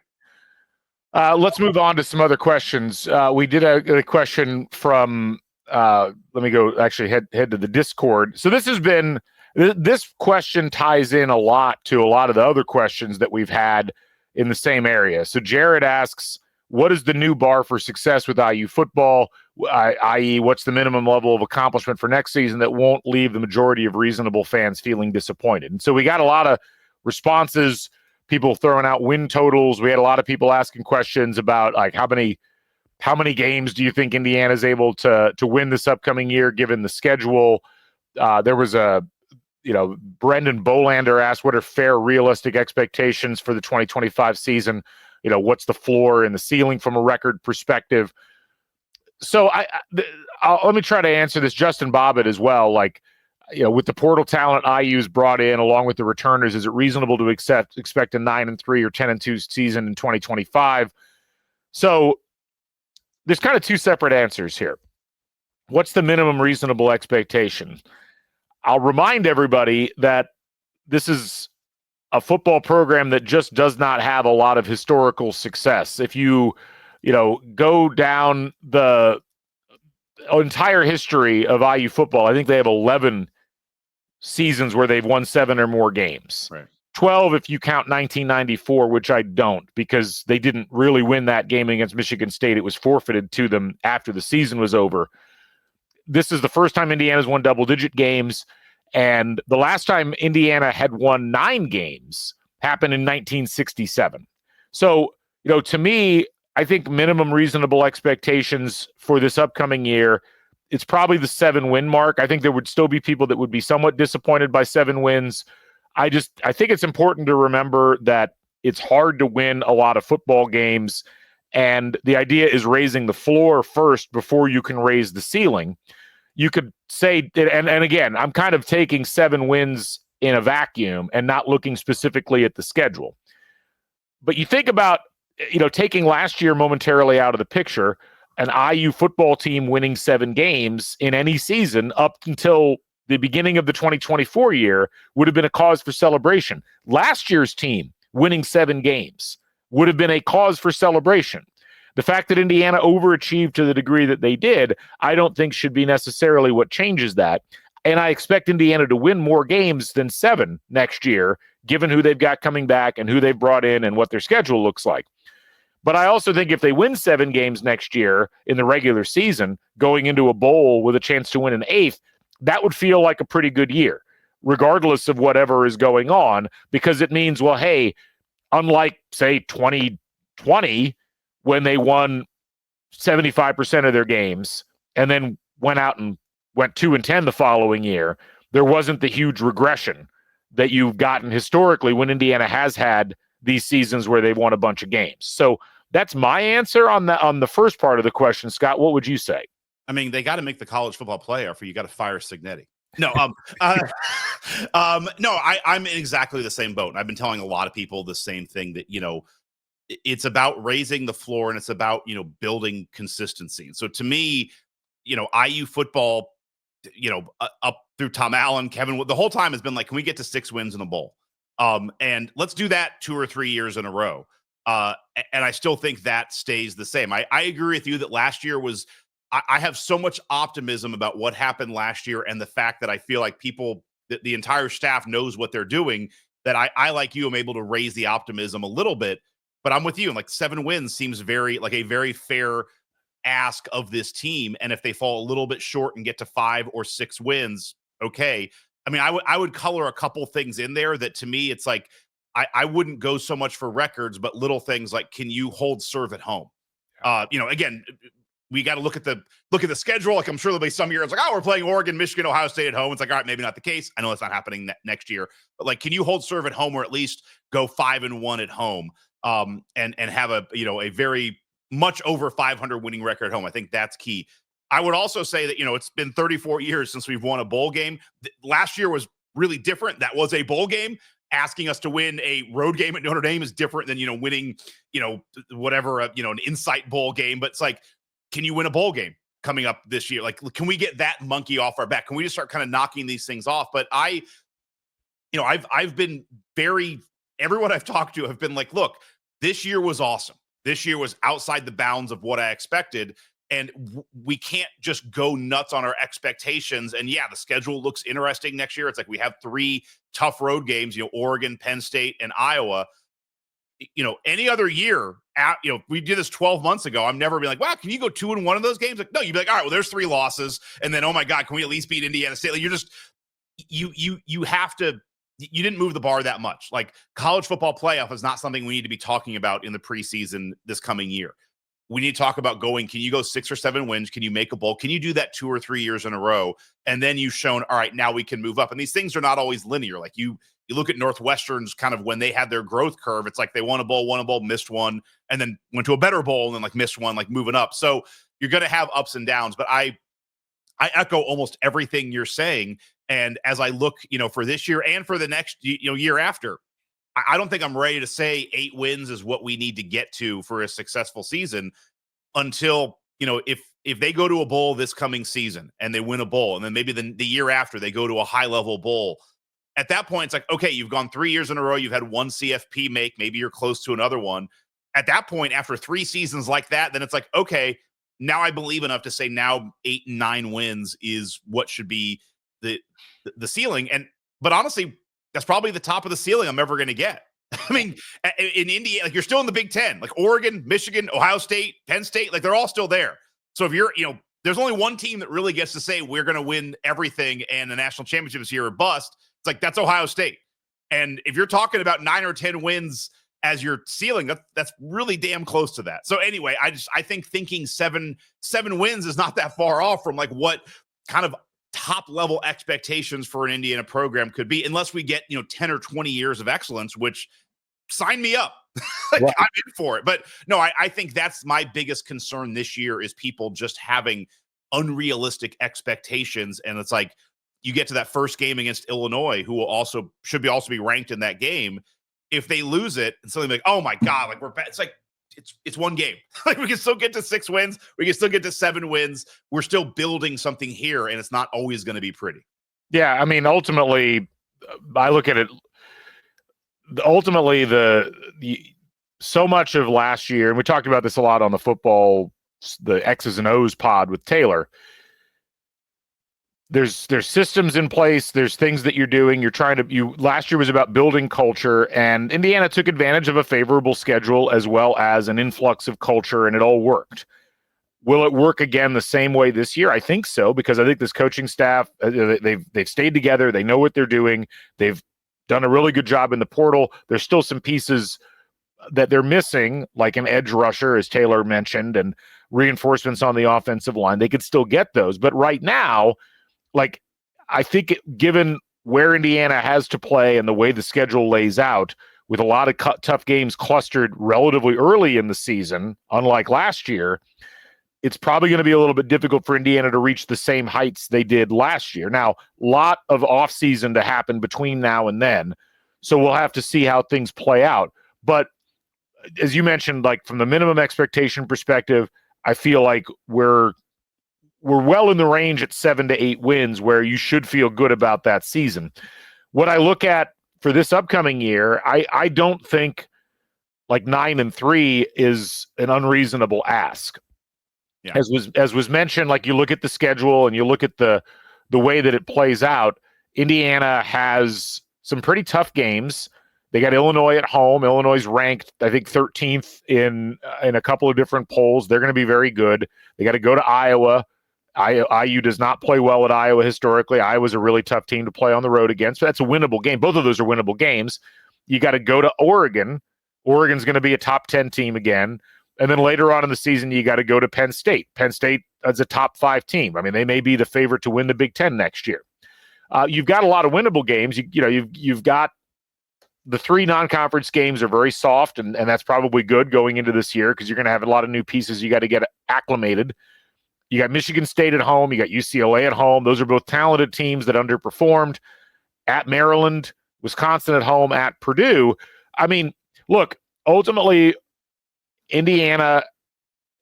Speaker 2: Let's move on to some other questions. We did a question from, let me go actually head to the Discord. So this question ties in a lot to a lot of the other questions that we've had in the same area. So Jared asks, what is the new bar for success with IU football, i.e., what's the minimum level of accomplishment for next season that won't leave the majority of reasonable fans feeling disappointed? And so we got a lot of responses, people throwing out win totals. We had a lot of people asking questions about like how many games do you think Indiana is able to win this upcoming year given the schedule? There was Brendan Bolander asked, what are fair, realistic expectations for the 2025 season? What's the floor and the ceiling from a record perspective? So let me try to answer this. Justin Bobbitt as well. Like, with the portal talent IU's brought in along with the returners, is it reasonable to expect a 9-3 or 10-2 season in 2025? So there's kind of two separate answers here. What's the minimum reasonable expectation? I'll remind everybody that this is a football program that just does not have a lot of historical success. If you go down the entire history of IU football, I think they have 11 seasons where they've won 7 or more games.
Speaker 3: Right.
Speaker 2: 12 if you count 1994, which I don't, because they didn't really win that game against Michigan State. It was forfeited to them after the season was over. This is the first time Indiana's won double-digit games. And the last time Indiana had won 9 games happened in 1967. So, to me, I think minimum reasonable expectations for this upcoming year, it's probably the 7-win mark. I think there would still be people that would be somewhat disappointed by 7 wins. I think it's important to remember that it's hard to win a lot of football games. And the idea is raising the floor first before you can raise the ceiling. You could say, and again, I'm kind of taking 7 wins in a vacuum and not looking specifically at the schedule. But you think about, taking last year momentarily out of the picture, an IU football team winning 7 games in any season up until the beginning of the 2024 year would have been a cause for celebration. Last year's team winning 7 games would have been a cause for celebration. The fact that Indiana overachieved to the degree that they did, I don't think should be necessarily what changes that. And I expect Indiana to win more games than 7 next year, given who they've got coming back and who they've brought in and what their schedule looks like. But I also think if they win 7 games next year in the regular season, going into a bowl with a chance to win an 8th, that would feel like a pretty good year, regardless of whatever is going on, because it means, well, hey, unlike, say, 2020, when they won 75% of their games and then went out and went 2-10 the following year, there wasn't the huge regression that you've gotten historically when Indiana has had these seasons where they've won a bunch of games. So that's my answer on the first part of the question. Scott, what would you say?
Speaker 3: I mean, they got to make the college football playoff, or you got to fire Signetti. No, I'm in exactly the same boat. And I've been telling a lot of people the same thing, that, it's about raising the floor and it's about, building consistency. And so to me, IU football, up through Tom Allen, Kevin, the whole time has been like, can we get to 6 wins in a bowl? And let's do that 2 or 3 years in a row. And I still think that stays the same. I agree with you that last year was, I have so much optimism about what happened last year and the fact that I feel like the entire staff knows what they're doing, that I like you, am able to raise the optimism a little bit. But I'm with you. And like 7 wins seems a very fair ask of this team. And if they fall a little bit short and get to 5 or 6 wins, okay. I mean, I would color a couple things in there that, to me, it's like, I wouldn't go so much for records, but little things like, can you hold serve at home? Again, we got to look at the schedule. Like, I'm sure there'll be some years like, oh, we're playing Oregon, Michigan, Ohio State at home. It's like, all right, maybe not the case. I know it's not happening next year, but like, can you hold serve at home, or at least go 5-1 at home? And have a very much over 500 winning record at home. I think that's key. I would also say that, it's been 34 years since we've won a bowl game. Last year was really different. That was a bowl game. Asking us to win a road game at Notre Dame is different than, winning, whatever, an Insight Bowl game. But it's like, can you win a bowl game coming up this year? Like, can we get that monkey off our back? Can we just start kind of knocking these things off? But I've been everyone I've talked to have been like, look, this year was awesome. This year was outside the bounds of what I expected. And we can't just go nuts on our expectations. And yeah, the schedule looks interesting next year. It's like we have 3 tough road games, Oregon, Penn State, and Iowa. any other year, we did this 12 months ago. I'm never be like, wow, can you go 2-1 of those games? Like, no, you'd be like, all right, well, there's 3 losses. And then, oh my God, can we at least beat Indiana State? Like, you're just, you have to, you didn't move the bar that much. Like, college football playoff is not something we need to be talking about in the preseason this coming year. We need to talk about can you go 6 or 7 wins? Can you make a bowl? Can you do that 2 or 3 years in a row? And then you've shown, all right, now we can move up. And these things are not always linear. Like you look at Northwestern's kind of when they had their growth curve, it's like they won a bowl, missed one, and then went to a better bowl and then like missed one, like moving up. So you're going to have ups and downs, but I echo almost everything you're saying. And as I look, for this year and for the next, year after, I don't think I'm ready to say 8 wins is what we need to get to for a successful season until, if they go to a bowl this coming season and they win a bowl, and then maybe the year after they go to a high level bowl. At that point, it's like, okay, you've gone 3 years in a row. You've had 1 CFP make. Maybe you're close to another one. At that point, after 3 seasons like that, then it's like, okay, now I believe enough to say now 8 and 9 wins is what should be the ceiling. But honestly, that's probably the top of the ceiling I'm ever going to get. I mean, in Indiana, like you're still in the Big Ten, like Oregon, Michigan, Ohio State, Penn State, like they're all still there. So if you're, there's only one team that really gets to say we're going to win everything and the national championship is here or bust. It's like, that's Ohio State. And if you're talking about 9 or 10 wins as your ceiling, that's really damn close to that. So anyway, I think thinking seven wins is not that far off from like what kind of top level expectations for an Indiana program could be, unless we get 10 or 20 years of excellence, which sign me up. Like, right. I'm in for it. But no, I think that's my biggest concern this year is people just having unrealistic expectations. And it's like you get to that first game against Illinois, who should also be ranked in that game. If they lose it and something like, oh my God, like we're bad. It's like it's one game. Like we can still get to 6 wins. We can still get to 7 wins. We're still building something here, and it's not always going to be pretty.
Speaker 2: Yeah, I mean, ultimately, I look at it. Ultimately, so much of last year, and we talked about this a lot on the X's and O's pod with Taylor. There's systems in place. There's things that you're doing. Last year was about building culture, and Indiana took advantage of a favorable schedule as well as an influx of culture, and it all worked. Will it work again the same way this year? I think so, because I think this coaching staff, they've stayed together. They know what they're doing. They've done a really good job in the portal. There's still some pieces that they're missing, like an edge rusher, as Taylor mentioned, and reinforcements on the offensive line. They could still get those. But right now, like, I think given where Indiana has to play and the way the schedule lays out, with a lot of tough games clustered relatively early in the season, unlike last year, it's probably going to be a little bit difficult for Indiana to reach the same heights they did last year. Now, a lot of offseason to happen between now and then, so we'll have to see how things play out. But as you mentioned, like from the minimum expectation perspective, I feel like we're well in the range at 7 to 8 wins where you should feel good about that season. What I look at for this upcoming year, I don't think like 9 and 3 is an unreasonable ask. Yeah. As was mentioned, like you look at the schedule and you look at the way that it plays out, Indiana has some pretty tough games. They got Illinois at home. Illinois is ranked, I think, 13th in a couple of different polls. They're going to be very good. They got to go to Iowa. IU does not play well at Iowa historically. Iowa's a really tough team to play on the road against. So that's a winnable game. Both of those are winnable games. You got to go to Oregon. Oregon's going to be a top 10 team again. And then later on in the season, you got to go to Penn State. Penn State is a top 5 team. I mean, they may be the favorite to win the Big Ten next year. You've got a lot of winnable games. You've got the 3 non-conference games are very soft, and that's probably good going into this year because you're going to have a lot of new pieces you got to get acclimated. You got Michigan State at home. You got UCLA at home. Those are both talented teams that underperformed. At Maryland, Wisconsin at home, at Purdue. I mean, look, ultimately, Indiana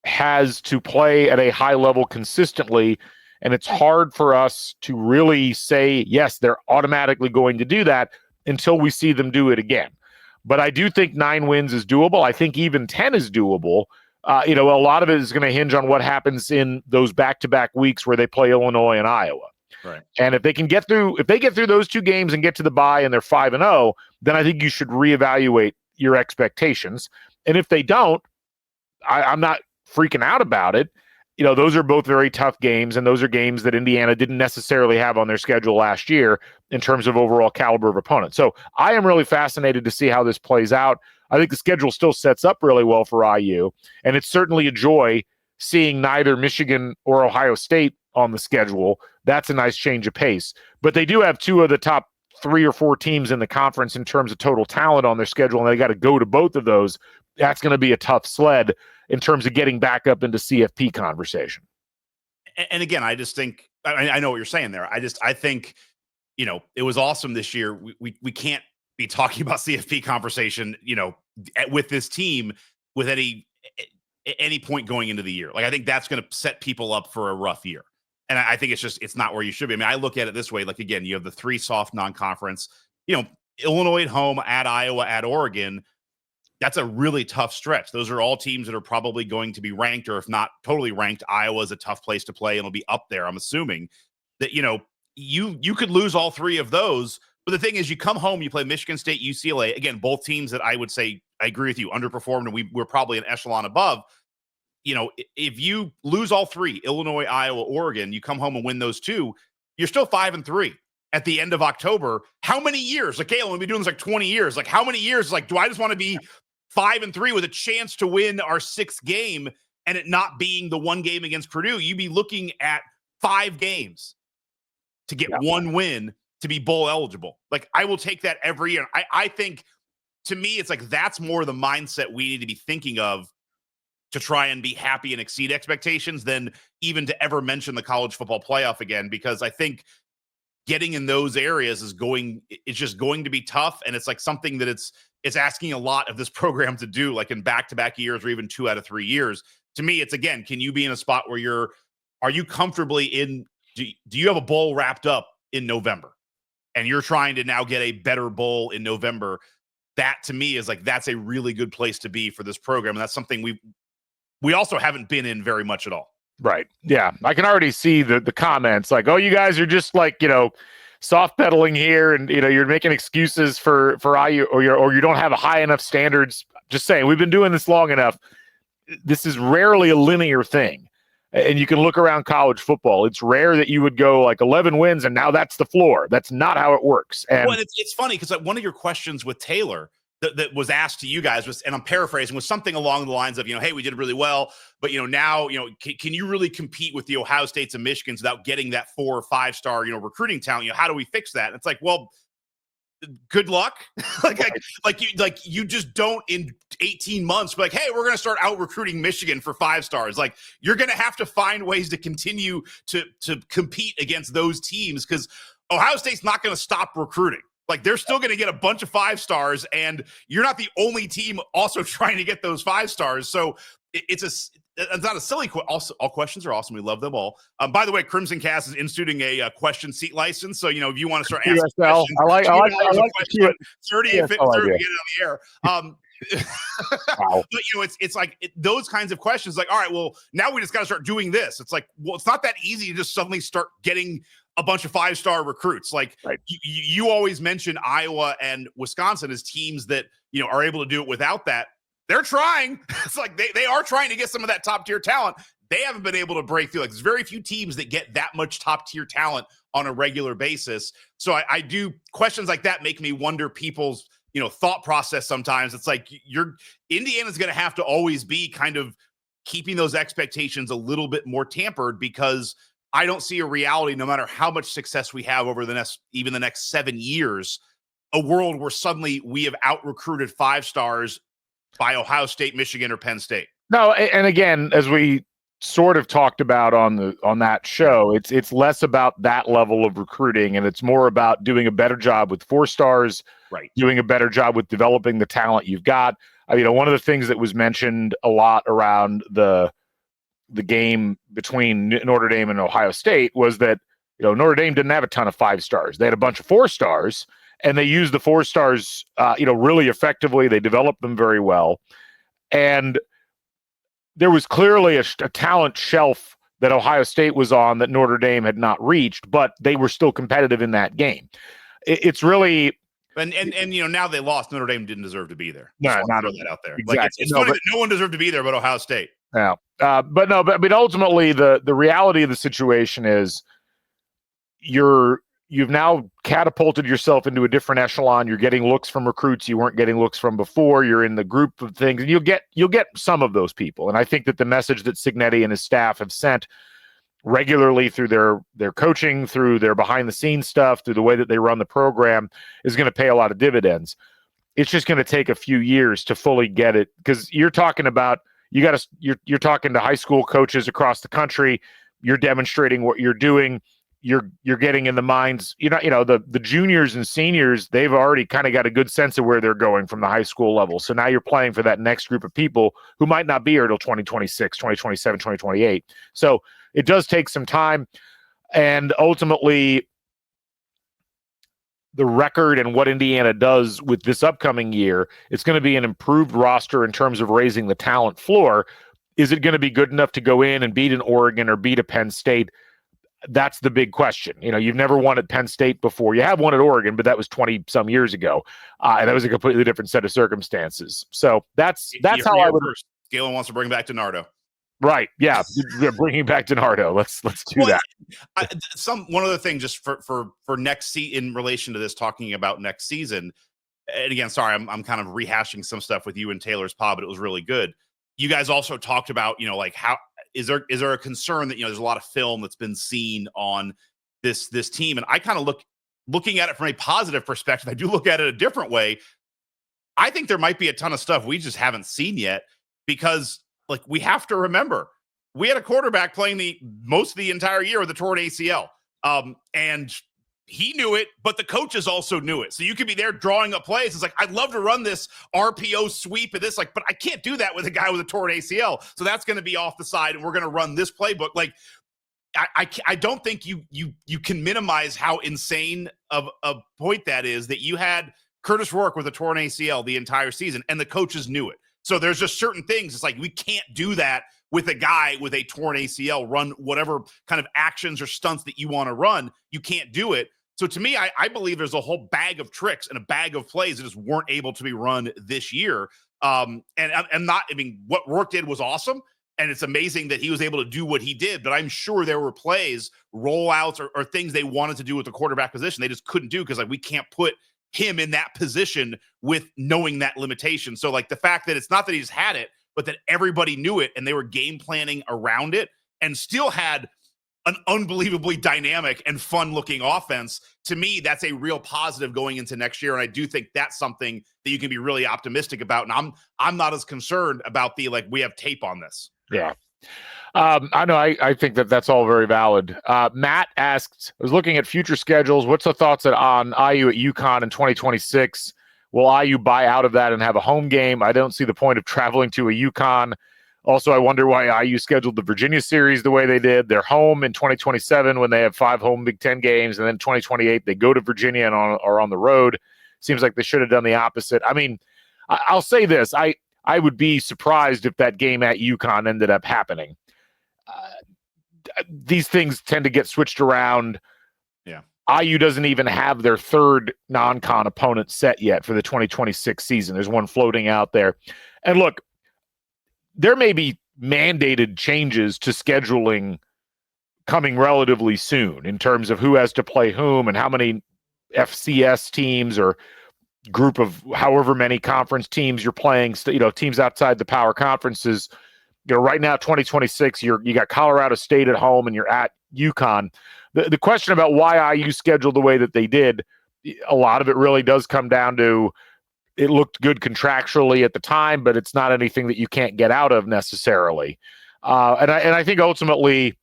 Speaker 2: has to play at a high level consistently, and it's hard for us to really say, yes, they're automatically going to do that until we see them do it again. But I do think 9 wins is doable. I think even 10 is doable. A lot of it is going to hinge on what happens in those back-to-back weeks where they play Illinois and Iowa.
Speaker 3: Right.
Speaker 2: And if they get through those 2 games and get to the bye and they're 5-0, then I think you should reevaluate your expectations. And if they don't, I'm not freaking out about it. Those are both very tough games, and those are games that Indiana didn't necessarily have on their schedule last year in terms of overall caliber of opponent. So I am really fascinated to see how this plays out. I think the schedule still sets up really well for IU, and it's certainly a joy seeing neither Michigan or Ohio State on the schedule. That's a nice change of pace. But they do have two of the top 3 or 4 teams in the conference in terms of total talent on their schedule, and they got to go to both of those. That's going to be a tough sled in terms of getting back up into CFP conversation.
Speaker 3: And again, I just think, I know what you're saying there. I think, it was awesome this year. We can't be talking about CFP conversation, with this team with any point going into the year. Like, I think that's going to set people up for a rough year. And I think it's not where you should be. I mean, I look at it this way. Like, again, you have the 3 soft non-conference, Illinois at home, at Iowa, at Oregon. That's a really tough stretch. Those are all teams that are probably going to be ranked, or if not totally ranked. Iowa is a tough place to play and it'll be up there. I'm assuming that, you could lose all 3 of those. But the thing is, you come home, you play Michigan State, UCLA. Again, both teams that I would say, I agree with you, underperformed, and we're probably an echelon above. If you lose all 3, Illinois, Iowa, Oregon, you come home and win those 2, you're still 5-3 at the end of October. How many years? Like, Galen, we've been doing this like 20 years. Like, how many years? Like, do I just want to be 5-3 with a chance to win our 6th game and it not being the one game against Purdue? You'd be looking at 5 games to get one win to be bowl eligible. Like, I will take that every year. I think, to me, it's like that's more the mindset we need to be thinking of to try and be happy and exceed expectations than even to ever mention the college football playoff again, because I think getting in those areas it's just going to be tough. And it's like something that it's asking a lot of this program to do, like in back-to-back years or even 2 out of 3 years. To me, it's, again, can you be in a spot where are you comfortably in, do you have a bowl wrapped up in November and you're trying to now get a better bowl in November? That, to me, is like, that's a really good place to be for this program. And that's something we also haven't been in very much at all.
Speaker 2: Right. Yeah. I can already see the comments like, oh, you guys are just like, soft pedaling here, and you're making excuses for IU, or you don't have a high enough standards. Just saying, we've been doing this long enough. This is rarely a linear thing. And you can look around college football. It's rare that you would go like 11 wins and now that's the floor. That's not how it works. And
Speaker 3: well, it's funny because like one of your questions with Taylor that was asked to you guys was, and I'm paraphrasing, was something along the lines of, hey, we did really well, but now, can you really compete with the Ohio States and Michigans without getting that 4 or 5-star, recruiting talent? How do we fix that? And it's like, well, good luck. You just don't in 18 months be like, hey, we're going to start out recruiting Michigan for 5 stars. Like, you're going to have to find ways to continue to compete against those teams, because Ohio State's not going to stop recruiting. Like, they're still going to get a bunch of 5 stars, and you're not the only team also trying to get those 5 stars. So it's not a silly question. Also, all questions are awesome. We love them all. By the way, Crimson Cast is instituting a question seat license. So, if you want to start asking questions,
Speaker 2: I like
Speaker 3: question, 38 50 to get it on the air.
Speaker 2: Wow.
Speaker 3: But it's like those kinds of questions. Like, all right, well, now we just got to start doing this. It's like, well, it's not that easy to just suddenly start getting a bunch of 5-star recruits. Like,
Speaker 2: right.
Speaker 3: you always mention Iowa and Wisconsin as teams that are able to do it without that. They're trying. It's like they are trying to get some of that top tier talent. They haven't been able to break through. Like, there's very few teams that get that much top tier talent on a regular basis. So I do, questions like that make me wonder people's thought process sometimes. It's like Indiana's going to have to always be kind of keeping those expectations a little bit more tampered, because I don't see a reality, no matter how much success we have over the next 7 years, a world where suddenly we have out-recruited 5 stars by Ohio State, Michigan, or Penn State.
Speaker 2: No, and again, as we sort of talked about on that show, it's less about that level of recruiting, and it's more about doing a better job with 4 stars,
Speaker 3: right?
Speaker 2: Doing a better job with developing the talent you've got. One of the things that was mentioned a lot around the game between Notre Dame and Ohio State was that Notre Dame didn't have a ton of 5 stars. They had a bunch of 4 stars, and they used the 4 stars really effectively. They developed them very well, and there was clearly a talent shelf that Ohio State was on that Notre Dame had not reached, but they were still competitive in that game. It's really
Speaker 3: And now they lost. Notre Dame didn't deserve to be there.
Speaker 2: No, not
Speaker 3: throw that out there.
Speaker 2: Exactly.
Speaker 3: Like it's funny that no one deserved to be there but Ohio State.
Speaker 2: Yeah. But ultimately the reality of the situation is you've now catapulted yourself into a different echelon. You're getting looks from recruits you weren't getting looks from before. You're in the group of things, and you'll get some of those people. And I think that the message that Cignetti and his staff have sent regularly through their coaching, through their behind the scenes stuff, through the way that they run the program is going to pay a lot of dividends. It's just going to take a few years to fully get it, because you're talking about you're talking to high school coaches across the country. You're demonstrating what you're doing. You're getting in the minds, the juniors and seniors, they've already kind of got a good sense of where they're going from the high school level. So now you're playing for that next group of people who might not be here until 2026, 2027, 2028. So it does take some time. And ultimately, the record and what Indiana does with this upcoming year, it's going to be an improved roster in terms of raising the talent floor. Is it going to be good enough to go in and beat an Oregon or beat a Penn State? That's the big question. You've never won at Penn State before. You have won at Oregon, but that was 20 some years ago. And that was a completely different set of circumstances. So that's how I would.
Speaker 3: Galen wants to bring back DiNardo.
Speaker 2: Right. Yeah. We're bringing back DiNardo. Let's do that.
Speaker 3: One other thing just for next season in relation to this, talking about next season. And again, sorry, I'm kind of rehashing some stuff with you and Taylor's pod, but it was really good. You guys also talked about, like how is there a concern that, there's a lot of film that's been seen on this team. And I kind of looking at it from a positive perspective. I do look at it a different way. I think there might be a ton of stuff we just haven't seen yet, because we have to remember we had a quarterback playing most of the entire year with a torn ACL. And he knew it, but the coaches also knew it. So you could be there drawing up plays. It's like, I'd love to run this RPO sweep and this, but I can't do that with a guy with a torn ACL. So that's going to be off the side, and we're going to run this playbook. I don't think you can minimize how insane of a point that is, that you had Curtis Rourke with a torn ACL the entire season, and the coaches knew it. So there's just certain things. It's like, we can't do that with a guy with a torn ACL. Run whatever kind of actions or stunts that you want to run. You can't do it. So to me, I believe there's a whole bag of tricks and a bag of plays that just weren't able to be run this year. And what Rourke did was awesome. And it's amazing that he was able to do what he did. But I'm sure there were plays, rollouts, or things they wanted to do with the quarterback position they just couldn't do, because we can't put him in that position with knowing that limitation. So the fact that it's not that he just had it, but that everybody knew it and they were game planning around it and still had an unbelievably dynamic and fun-looking offense. To me, that's a real positive going into next year, and I do think that's something that you can be really optimistic about. And I'm not as concerned about we have tape on this.
Speaker 2: Yeah, I know. I think that's all very valid. Matt asked, I was looking at future schedules. What's the thoughts on IU at UConn in 2026? Will IU buy out of that and have a home game? I don't see the point of traveling to a UConn. Also, I wonder why IU scheduled the Virginia series the way they did. They're home in 2027 when they have 5 home Big Ten games, and then 2028 they go to Virginia and are on the road. Seems like they should have done the opposite. I mean, I'll say this. I would be surprised if that game at UConn ended up happening. These things tend to get switched around.
Speaker 3: Yeah.
Speaker 2: IU doesn't even have their third non-con opponent set yet for the 2026 season. There's one floating out there. And look, there may be mandated changes to scheduling coming relatively soon in terms of who has to play whom and how many FCS teams or group of however many conference teams you're playing, teams outside the power conferences. Right now, 2026, you got Colorado State at home and you're at UConn. The question about why IU scheduled the way that they did, a lot of it really does come down to it looked good contractually at the time, but it's not anything that you can't get out of necessarily. And I think ultimately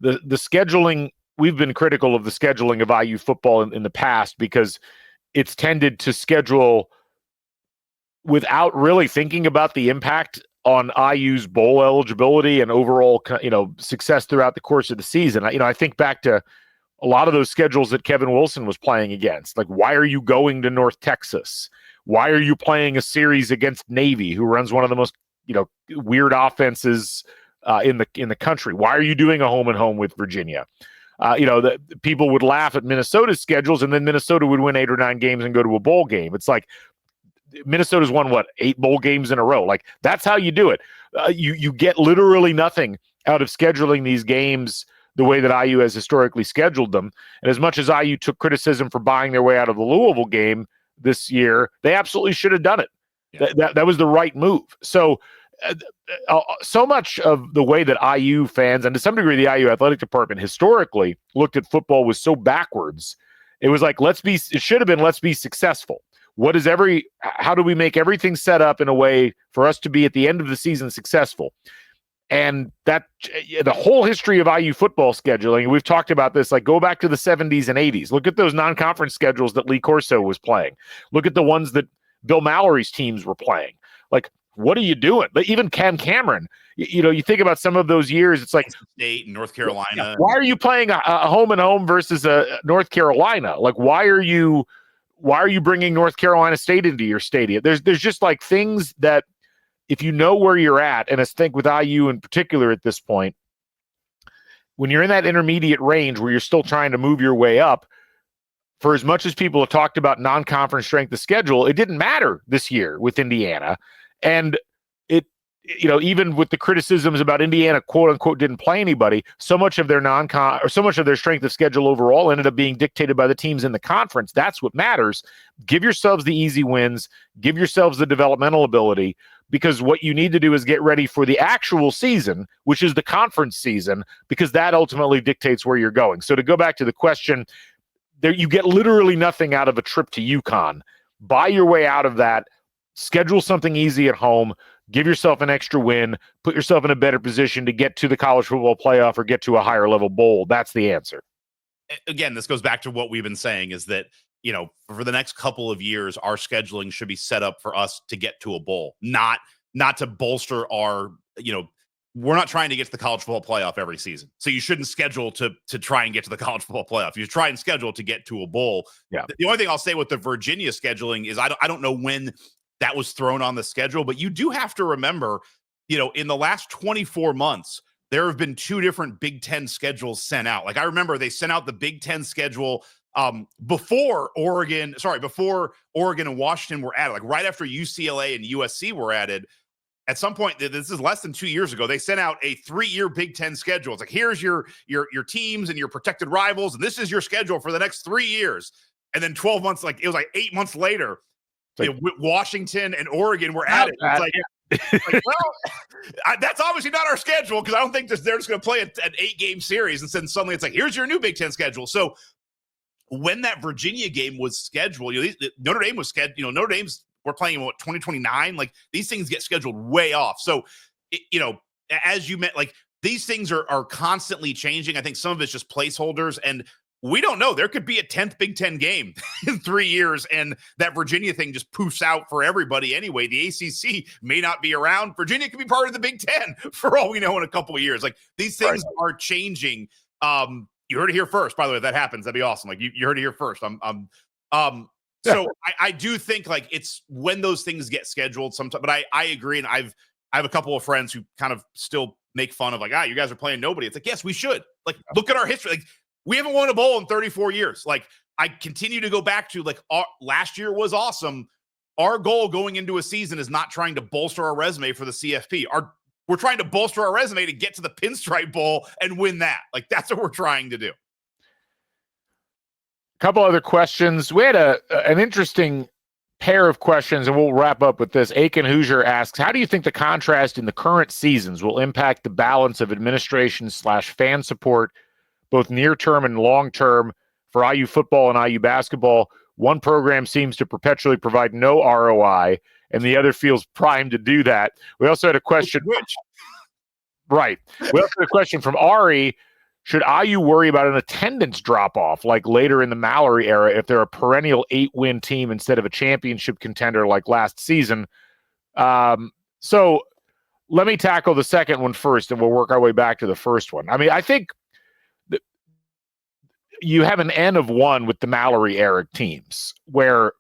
Speaker 2: the scheduling, we've been critical of the scheduling of IU football in the past because it's tended to schedule without really thinking about the impact on IU's bowl eligibility and overall, success throughout the course of the season. I think back to a lot of those schedules that Kevin Wilson was playing against. Why are you going to North Texas? Why are you playing a series against Navy, who runs one of the most, weird offenses in the country? Why are you doing a home and home with Virginia? The people would laugh at Minnesota's schedules, and then Minnesota would win 8 or 9 games and go to a bowl game. It's like Minnesota's won 8 bowl games in a row. Like, that's how you do it. You get literally nothing out of scheduling these games the way that IU has historically scheduled them. And as much as IU took criticism for buying their way out of the Louisville game this year, they absolutely should have done it. Yeah. That was the right move. So much of the way that IU fans, and to some degree the IU athletic department historically looked at football was so backwards. It was like, let's be successful. How do we make everything set up in a way for us to be at the end of the season successful? And that the whole history of IU football scheduling, we've talked about this, like go back to the 70s and 80s. Look at those non-conference schedules that Lee Corso was playing. Look at the ones that Bill Mallory's teams were playing. Like, what are you doing? But even Cam Cameron, you think about some of those years, it's like
Speaker 3: State and North Carolina.
Speaker 2: Why are you playing a home and home versus a North Carolina? Like, why are you bringing North Carolina State into your stadium? There's just like things that, if you know where you're at, and I think with IU in particular at this point, when you're in that intermediate range where you're still trying to move your way up, for as much as people have talked about non-conference strength of schedule, it didn't matter this year with Indiana. And even with the criticisms about Indiana, quote unquote, didn't play anybody, so much of their so much of their strength of schedule overall ended up being dictated by the teams in the conference. That's what matters. Give yourselves the easy wins, give yourselves the developmental ability, because what you need to do is get ready for the actual season, which is the conference season, because that ultimately dictates where you're going. So to go back to the question, you get literally nothing out of a trip to UConn. Buy your way out of that. Schedule something easy at home. Give yourself an extra win. Put yourself in a better position to get to the college football playoff or get to a higher level bowl. That's the answer.
Speaker 3: Again, this goes back to what we've been saying, is that, for the next couple of years, our scheduling should be set up for us to get to a bowl, not to bolster our, we're not trying to get to the college football playoff every season. So you shouldn't schedule to try and get to the college football playoff. You try and schedule to get to a bowl.
Speaker 2: Yeah.
Speaker 3: The only thing I'll say with the Virginia scheduling is I don't know when that was thrown on the schedule, but you do have to remember, in the last 24 months, there have been 2 different Big Ten schedules sent out. Like, I remember they sent out the Big Ten schedule before Oregon and Washington were added, like right after UCLA and USC were added. At some point, this is less than 2 years ago, they sent out a 3-year Big Ten schedule. It's like, here's your teams and your protected rivals, and this is your schedule for the next 3 years. And then 12 months, like it was like 8 months later, Washington and Oregon were added. It's like, that's obviously not our schedule, because I don't think they're just going to play an 8-game series, and then suddenly it's like, here's your new Big Ten schedule. So when that Virginia game was scheduled, Notre Dame was scheduled. Notre Dame's we're playing in 2029. Like, these things get scheduled way off. So as you meant, like, these things are constantly changing. I think some of it's just placeholders, and we don't know. There could be a 10th Big Ten game in 3 years, and that Virginia thing just poofs out for everybody anyway. The ACC may not be around. Virginia could be part of the Big Ten for all we know in a couple of years. Like, these things are changing. You heard it here first, by the way. If that happens, that'd be awesome. Like, you heard it here first. So I do think, like, it's when those things get scheduled sometimes, but I agree. And I have a couple of friends who kind of still make fun of, like, you guys are playing nobody. It's like, yes, we should. Like, look at our history. Like, we haven't won a bowl in 34 years. Like, I continue to go back to, like, last year was awesome. Our goal going into a season is not trying to bolster our resume for the CFP. We're trying to bolster our resume to get to the Pinstripe Bowl and win that. Like, that's what we're trying to do.
Speaker 2: A couple other questions. We had an interesting pair of questions, and we'll wrap up with this. Aiken Hoosier asks, how do you think the contrast in the current seasons will impact the balance of administration/fan support, both near-term and long-term, for IU football and IU basketball? One program seems to perpetually provide no ROI, and the other feels primed to do that. We also had a question. Right. We also had a question from Ari. Should IU worry about an attendance drop-off like later in the Mallory era if they're a perennial 8-win team instead of a championship contender like last season? So let me tackle the second one first, and we'll work our way back to the first one. I mean, I think you have an N of 1 with the Mallory era teams where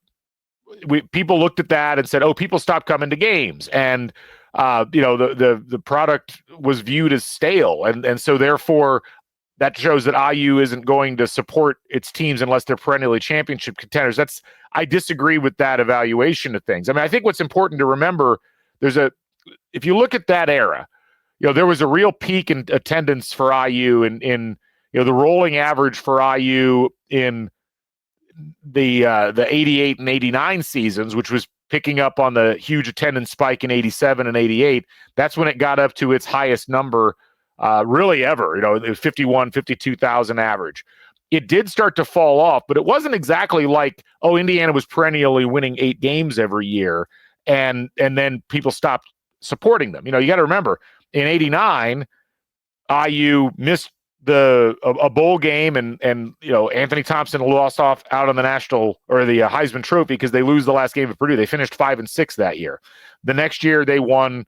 Speaker 2: people looked at that and said, oh, people stopped coming to games. And, the product was viewed as stale. And so therefore that shows that IU isn't going to support its teams unless they're perennially championship contenders. I disagree with that evaluation of things. I mean, I think what's important to remember, if you look at that era, there was a real peak in attendance for IU in the rolling average for IU in the 88 and 89 seasons, which was picking up on the huge attendance spike in 87 and 88. That's when it got up to its highest number really ever. It was 52,000 average. It did start to fall off, but it wasn't exactly like, Indiana was perennially winning 8 games every year and then people stopped supporting them. You got to remember, in 89, IU missed a bowl game and Anthony Thompson lost out on the national or the Heisman Trophy because they lose the last game of Purdue. They finished 5-6 that year. The next year they won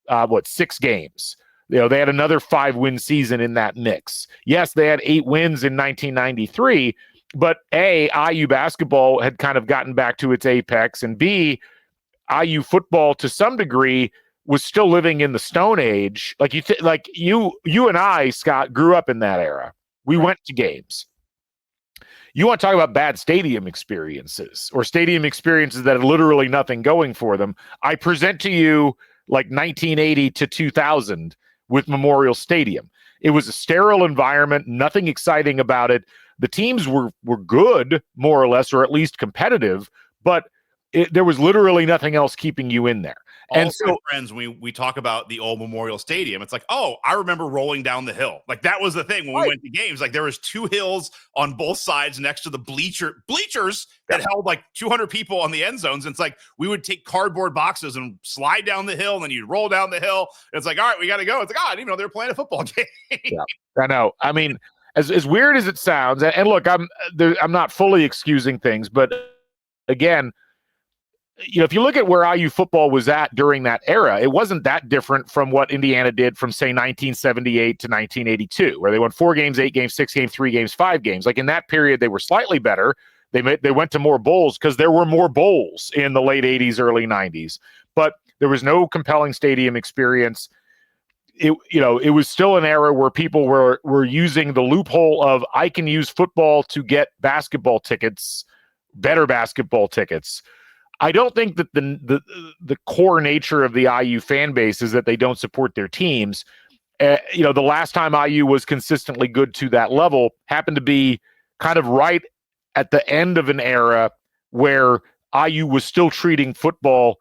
Speaker 2: 6 games. They had another 5-win season in that mix. Yes, they had 8 wins in 1993, but A, IU basketball had kind of gotten back to its apex, and B, IU football to some degree was still living in the Stone Age. Like you and I, Scott, grew up in that era. We went to games. You want to talk about bad stadium experiences or stadium experiences that had literally nothing going for them. I present to you like 1980 to 2000 with Memorial Stadium. It was a sterile environment, nothing exciting about it. The teams were good, more or less, or at least competitive, but there was literally nothing else keeping you in there.
Speaker 3: And so, friends, we talk about the old Memorial Stadium. It's like, I remember rolling down the hill. Like that was the thing when we went to games. Like there was 2 hills on both sides next to the bleachers that held like 200 people on the end zones. And it's like we would take cardboard boxes and slide down the hill, and then you'd roll down the hill. And it's like, all right, we got to go. It's like, I didn't even know they were playing a football game.
Speaker 2: Yeah, I know. I mean, as weird as it sounds, and look, I'm not fully excusing things, but again, if you look at where IU football was at during that era, it wasn't that different from what Indiana did from, say, 1978 to 1982, where they won 4 games, 8 games, 6 games, 3 games, 5 games. Like in that period, they were slightly better. They went to more bowls because there were more bowls in the late 80s, early 90s. But there was no compelling stadium experience. It was still an era where people were using the loophole of, I can use football to get basketball tickets, better basketball tickets. I don't think that the core nature of the IU fan base is that they don't support their teams. The last time IU was consistently good to that level happened to be kind of right at the end of an era where IU was still treating football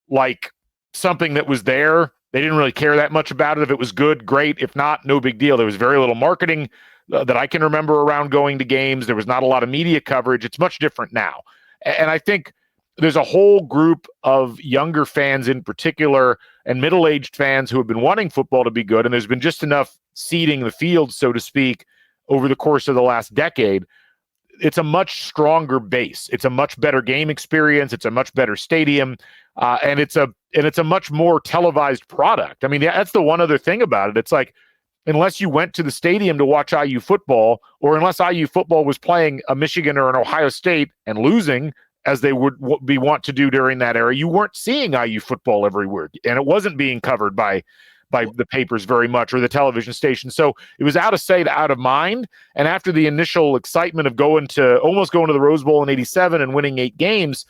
Speaker 2: like something that was there. They didn't really care that much about it. If it was good, great. If not, no big deal. There was very little marketing that I can remember around going to games. There was not a lot of media coverage. It's much different now. And I think there's a whole group of younger fans in particular and middle-aged fans who have been wanting football to be good, and there's been just enough seeding the field, so to speak, over the course of the last decade. It's a much stronger base. It's a much better game experience. It's a much better stadium, and it's a much more televised product. I mean, that's the one other thing about it. It's like, unless you went to the stadium to watch IU football, or unless IU football was playing a Michigan or an Ohio State and losing, as they would be want to do during that era, you weren't seeing IU football everywhere, and it wasn't being covered by the papers very much or the television station. So it was out of sight, out of mind. And after the initial excitement of almost going to the Rose Bowl in 87 and winning 8 games,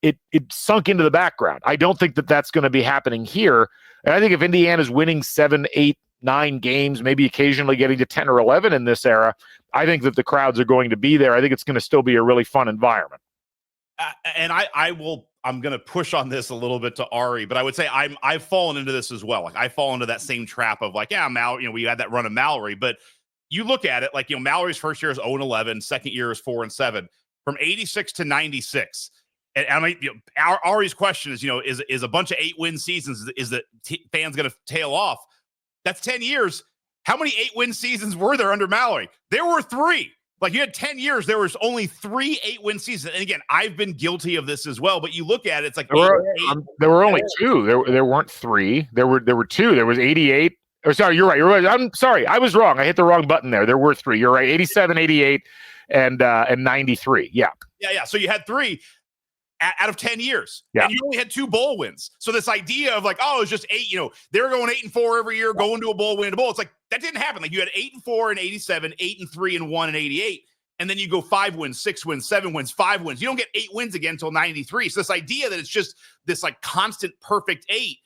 Speaker 2: it sunk into the background. I don't think that that's going to be happening here. And I think if Indiana's winning 7, 8, 9 games, maybe occasionally getting to 10 or 11 in this era, I think that the crowds are going to be there. I think it's going to still be a really fun environment.
Speaker 3: And I'm going to push on this a little bit to Ari, but I would say I've fallen into this as well. Like I fall into that same trap of like, Mallory, we had that run of Mallory, but you look at it like, Mallory's first year is 0-11, second year is 4-7 from 86 to 96. And I mean, Ari's question is, is a bunch of 8-win seasons, is that fans going to tail off? That's 10 years. How many 8-win seasons were there under Mallory? There were 3. Like you had 10 years, there was only 3 8-win seasons. And again, I've been guilty of this as well, but you look at it, it's like
Speaker 2: there were only 2. There weren't 3. There were 2. There was 88. Or sorry, you're right. I'm sorry. I was wrong. I hit the wrong button there. There were 3. You're right. 87, 88, and 93. Yeah.
Speaker 3: Yeah. So you had 3. out of 10 years.
Speaker 2: Yeah.
Speaker 3: And you only had 2 bowl wins. So this idea of like, oh, it's just 8, they're going 8-4 every year, going to a bowl, winning a bowl. It's like, that didn't happen. Like you had 8-4 in 87, 8-3 and 1 in 88. And then you go 5 wins, 6 wins, 7 wins, 5 wins. You don't get 8 wins again until 93. So this idea that it's just this like constant perfect 8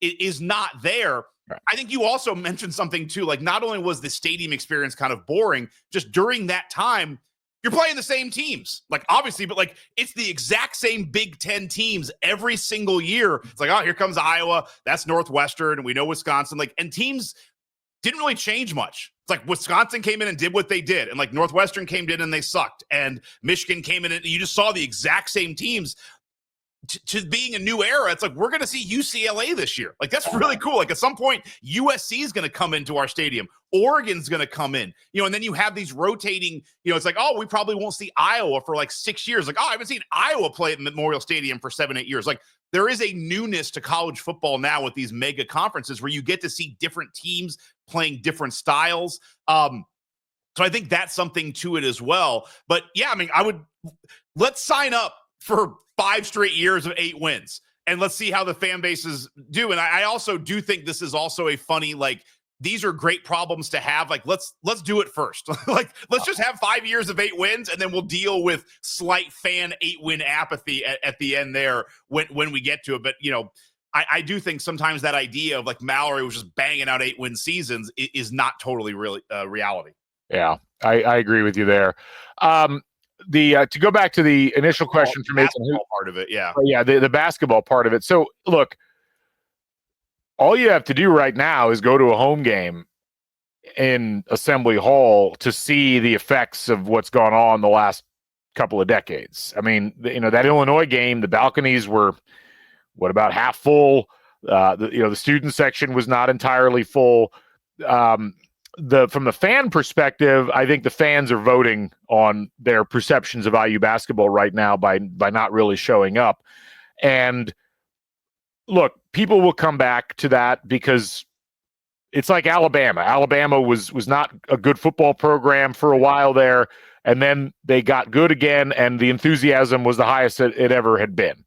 Speaker 3: is not there. Right. I think you also mentioned something too, like not only was the stadium experience kind of boring, just during that time, you're playing the same teams, like obviously, but like it's the exact same Big Ten teams every single year. It's like, oh, here comes Iowa. That's Northwestern. And we know Wisconsin, like, and teams didn't really change much. It's like Wisconsin came in and did what they did. And like Northwestern came in and they sucked. And Michigan came in and you just saw the exact same teams. To being a new era, it's like we're going to see UCLA this year. Like that's really cool. Like at some point, USC is going to come into our stadium. Oregon's going to come in. And then you have these rotating. It's like, oh, we probably won't see Iowa for like 6 years. Like, oh, I haven't seen Iowa play at Memorial Stadium for 7-8 years. Like there is a newness to college football now with these mega conferences where you get to see different teams playing different styles. So I think that's something to it as well. But yeah, I mean, let's sign up for 5 straight years of 8 wins. And let's see how the fan bases do. And I also do think this is also a funny, like, these are great problems to have. Like, let's do it first. Like, let's just have 5 years of 8 wins, and then we'll deal with slight fan 8-win apathy at the end there when we get to it. But, I do think sometimes that idea of like Mallory was just banging out 8-win seasons is not totally really reality.
Speaker 2: Yeah, I agree with you there. To go back to the initial question for Mason,
Speaker 3: part of it, yeah,
Speaker 2: the basketball part of it. So look, all you have to do right now is go to a home game in Assembly Hall to see the effects of what's gone on the last couple of decades. I mean, that Illinois game, the balconies were about half full. The student section was not entirely full. From the fan perspective, I think the fans are voting on their perceptions of IU basketball right now by not really showing up. And look, people will come back to that because it's like Alabama. Alabama was not a good football program for a while there, and then they got good again, and the enthusiasm was the highest it ever had been.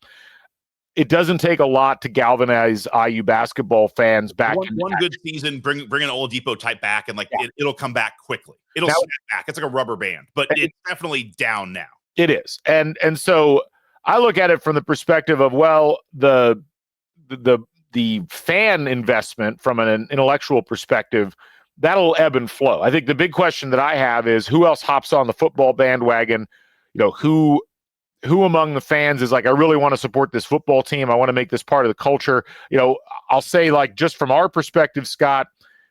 Speaker 2: It doesn't take a lot to galvanize IU basketball fans back.
Speaker 3: One good season, bring an Oladipo type back, and it'll come back quickly. It'll snap back. It's like a rubber band, but it's definitely down now.
Speaker 2: It is, and so I look at it from the perspective of the fan investment from an intellectual perspective, that'll ebb and flow. I think the big question that I have is who else hops on the football bandwagon? Who among the fans is like, I really want to support this football team. I want to make this part of the culture. I'll say, like, just from our perspective, Scott,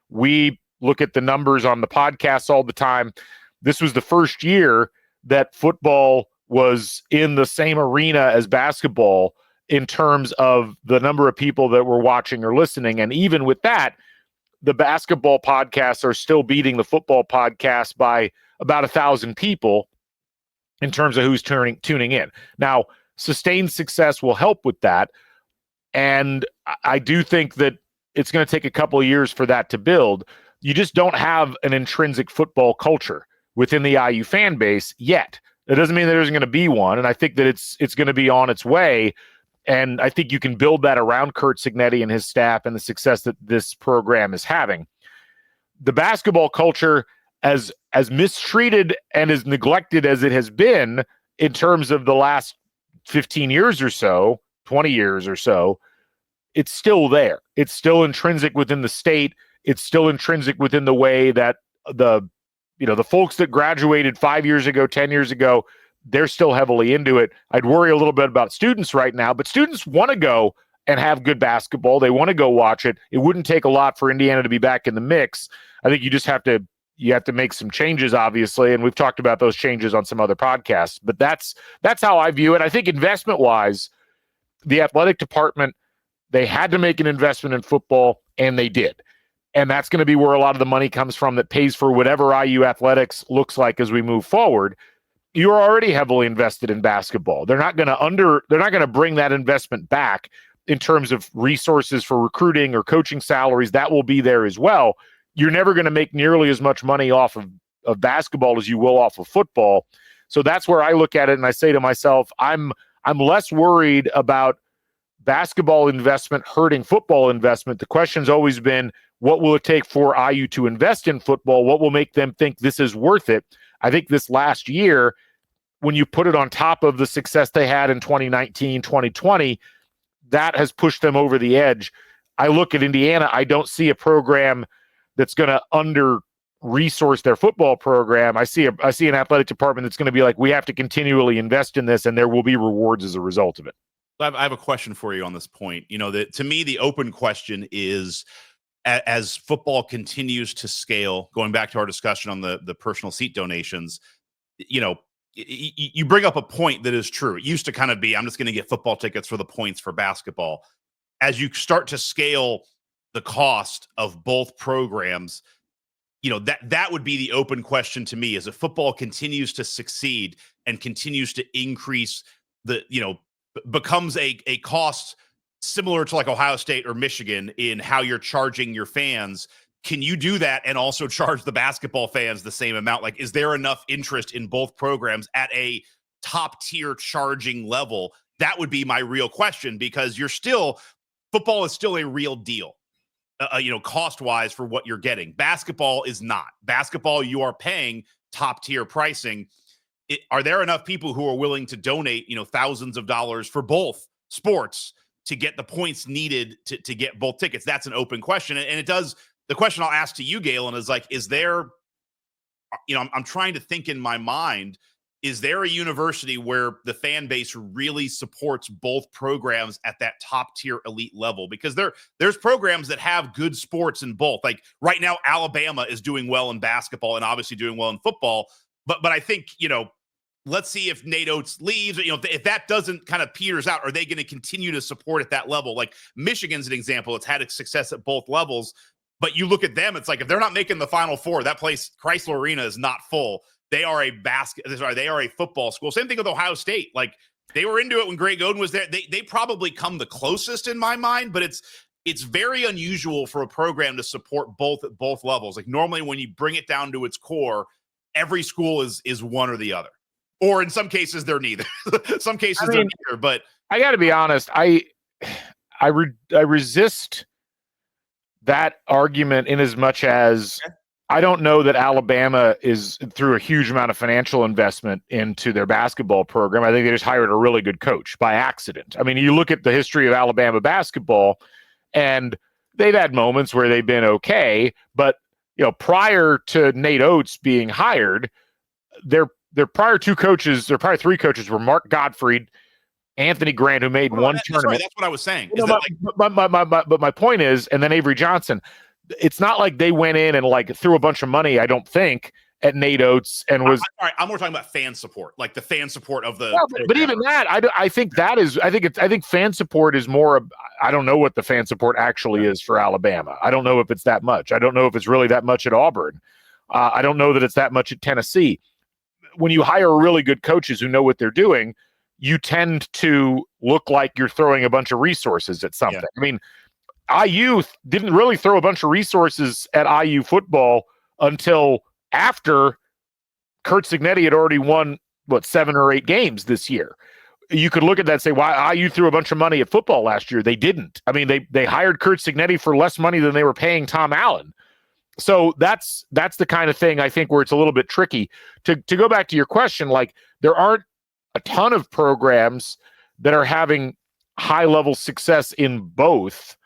Speaker 2: we look at the numbers on the podcast all the time. This was the first year that football was in the same arena as basketball in terms of the number of people that were watching or listening. And even with that, the basketball podcasts are still beating the football podcast by about 1,000 people in terms of who's tuning in. Now, sustained success will help with that. And I do think that it's going to take a couple of years for that to build. You just don't have an intrinsic football culture within the IU fan base yet. It doesn't mean that there's going to be one. And I think that it's going to be on its way. And I think you can build that around Curt Cignetti and his staff and the success that this program is having. The basketball culture, as mistreated and as neglected as it has been in terms of the last 15 years or so, 20 years or so, it's still there. It's still intrinsic within the state. It's still intrinsic within the way that the folks that graduated 5 years ago, 10 years ago, they're still heavily into it. I'd worry a little bit about students right now, but students want to go and have good basketball. They want to go watch it. It wouldn't take a lot for Indiana to be back in the mix. I think you just have to make some changes, obviously, and we've talked about those changes on some other podcasts. But that's how I view it. I think investment-wise, the athletic department, they had to make an investment in football, and they did. And that's going to be where a lot of the money comes from that pays for whatever IU athletics looks like as we move forward. You're already heavily invested in basketball. They're not going to bring that investment back in terms of resources for recruiting or coaching salaries. That will be there as well. You're never going to make nearly as much money off of basketball as you will off of football. So that's where I look at it and I say to myself, I'm I'm less worried about basketball investment hurting football investment. The question's always been, what will it take for IU to invest in football? What will make them think this is worth it? I think this last year, when you put it on top of the success they had in 2019, 2020, that has pushed them over the edge. I look at Indiana, I don't see a program that's going to under-resource their football program. I see an athletic department that's going to be like, we have to continually invest in this, and there will be rewards as a result of it.
Speaker 3: I have a question for you on this point. To me, the open question is, as football continues to scale, going back to our discussion on the personal seat donations, you bring up a point that is true. It used to kind of be, I'm just going to get football tickets for the points for basketball. As you start to scale the cost of both programs, that would be the open question to me, is if football continues to succeed and continues to increase becomes a cost similar to like Ohio State or Michigan in how you're charging your fans. Can you do that and also charge the basketball fans the same amount? Like, is there enough interest in both programs at a top tier charging level? That would be my real question, because football is still a real deal, cost wise for what you're getting. Basketball is not. Basketball, you are paying top tier pricing. Are there enough people who are willing to donate, thousands of dollars for both sports to get the points needed to get both tickets? That's an open question. And it does. The question I'll ask to you, Galen, is like, is there, I'm trying to think in my mind, is there a university where the fan base really supports both programs at that top tier elite level? Because there's programs that have good sports in both. Like right now, Alabama is doing well in basketball and obviously doing well in football. But I think, let's see if Nate Oates leaves, if that doesn't kind of peters out, are they going to continue to support at that level? Like Michigan's an example. It's had success at both levels, but you look at them, it's like, if they're not making the Final Four, that place, Chrysler Arena, is not full. They are they are a football school. Same thing with Ohio State. Like, they were into it when Greg Oden was there. They probably come the closest in my mind, but it's very unusual for a program to support both at both levels. Like, normally when you bring it down to its core, every school is one or the other. Or in some cases, they're neither. Some cases they're neither. But
Speaker 2: I got to be honest, I resist that argument in as much as I don't know that Alabama is through a huge amount of financial investment into their basketball program. I think they just hired a really good coach by accident. I mean, you look at the history of Alabama basketball, and they've had moments where they've been okay, but prior to Nate Oates being hired, their prior three coaches were Mark Gottfried, Anthony Grant, who made one tournament.
Speaker 3: That's what I was saying.
Speaker 2: But my point is, and then Avery Johnson, it's not like they went in and like threw a bunch of money, I don't think, at Nate Oates and was.
Speaker 3: I'm more talking about fan support, like the fan support of the.
Speaker 2: Yeah, but even that, I think fan support is more. I don't know what the fan support actually is for Alabama. I don't know if it's that much. I don't know if it's really that much at Auburn. I don't know that it's that much at Tennessee. When you hire really good coaches who know what they're doing, you tend to look like you're throwing a bunch of resources at something. Yeah. I mean, IU didn't really throw a bunch of resources at IU football until after Kurt Cignetti had already won, 7 or 8 games this year. You could look at that and say, why IU threw a bunch of money at football last year? They didn't. I mean, they hired Kurt Cignetti for less money than they were paying Tom Allen. So that's the kind of thing I think where it's a little bit tricky. To go back to your question, like, there aren't a ton of programs that are having high-level success in both.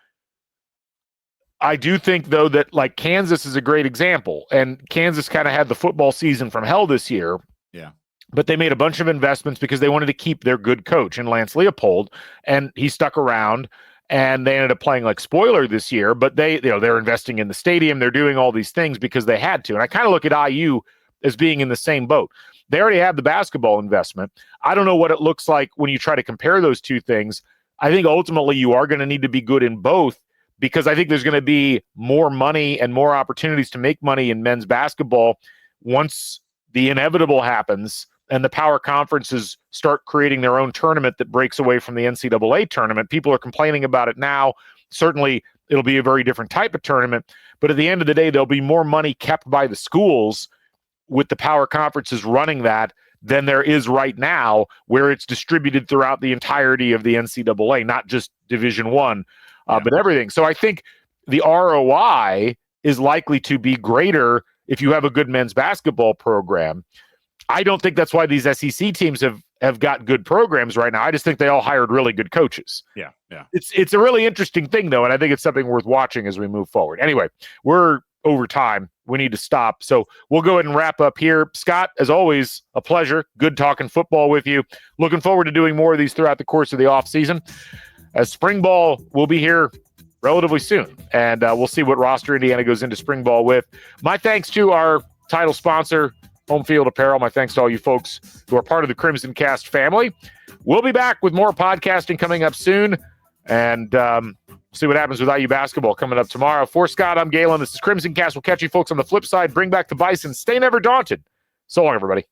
Speaker 2: I do think, though, that like Kansas is a great example, and Kansas kind of had the football season from hell this year.
Speaker 3: Yeah. But
Speaker 2: they made a bunch of investments because they wanted to keep their good coach in Lance Leopold, and he stuck around. And they ended up playing like spoiler this year, but they're investing in the stadium. They're doing all these things because they had to. And I kind of look at IU as being in the same boat. They already have the basketball investment. I don't know what it looks like when you try to compare those two things. I think ultimately you are going to need to be good in both, because I think there's going to be more money and more opportunities to make money in men's basketball once the inevitable happens and the power conferences start creating their own tournament that breaks away from the NCAA tournament. People are complaining about it now. Certainly, it'll be a very different type of tournament. But at the end of the day, there'll be more money kept by the schools with the power conferences running that than there is right now, where it's distributed throughout the entirety of the NCAA, not just Division I, but everything. So I think the ROI is likely to be greater if you have a good men's basketball program. I don't think that's why these SEC teams have got good programs right now. I just think they all hired really good coaches.
Speaker 3: Yeah.
Speaker 2: It's a really interesting thing, though, and I think it's something worth watching as we move forward. Anyway, we're over time. We need to stop. So we'll go ahead and wrap up here. Scott, as always, a pleasure. Good talking football with you. Looking forward to doing more of these throughout the course of the offseason. As spring ball will be here relatively soon, and we'll see what roster Indiana goes into spring ball with. My thanks to our title sponsor, Home Field Apparel. My thanks to all you folks who are part of the Crimson Cast family. We'll be back with more podcasting coming up soon, and see what happens with IU basketball coming up tomorrow. For Scott, I'm Galen. This is Crimson Cast. We'll catch you folks on the flip side. Bring back the Bison. Stay never daunted. So long, everybody.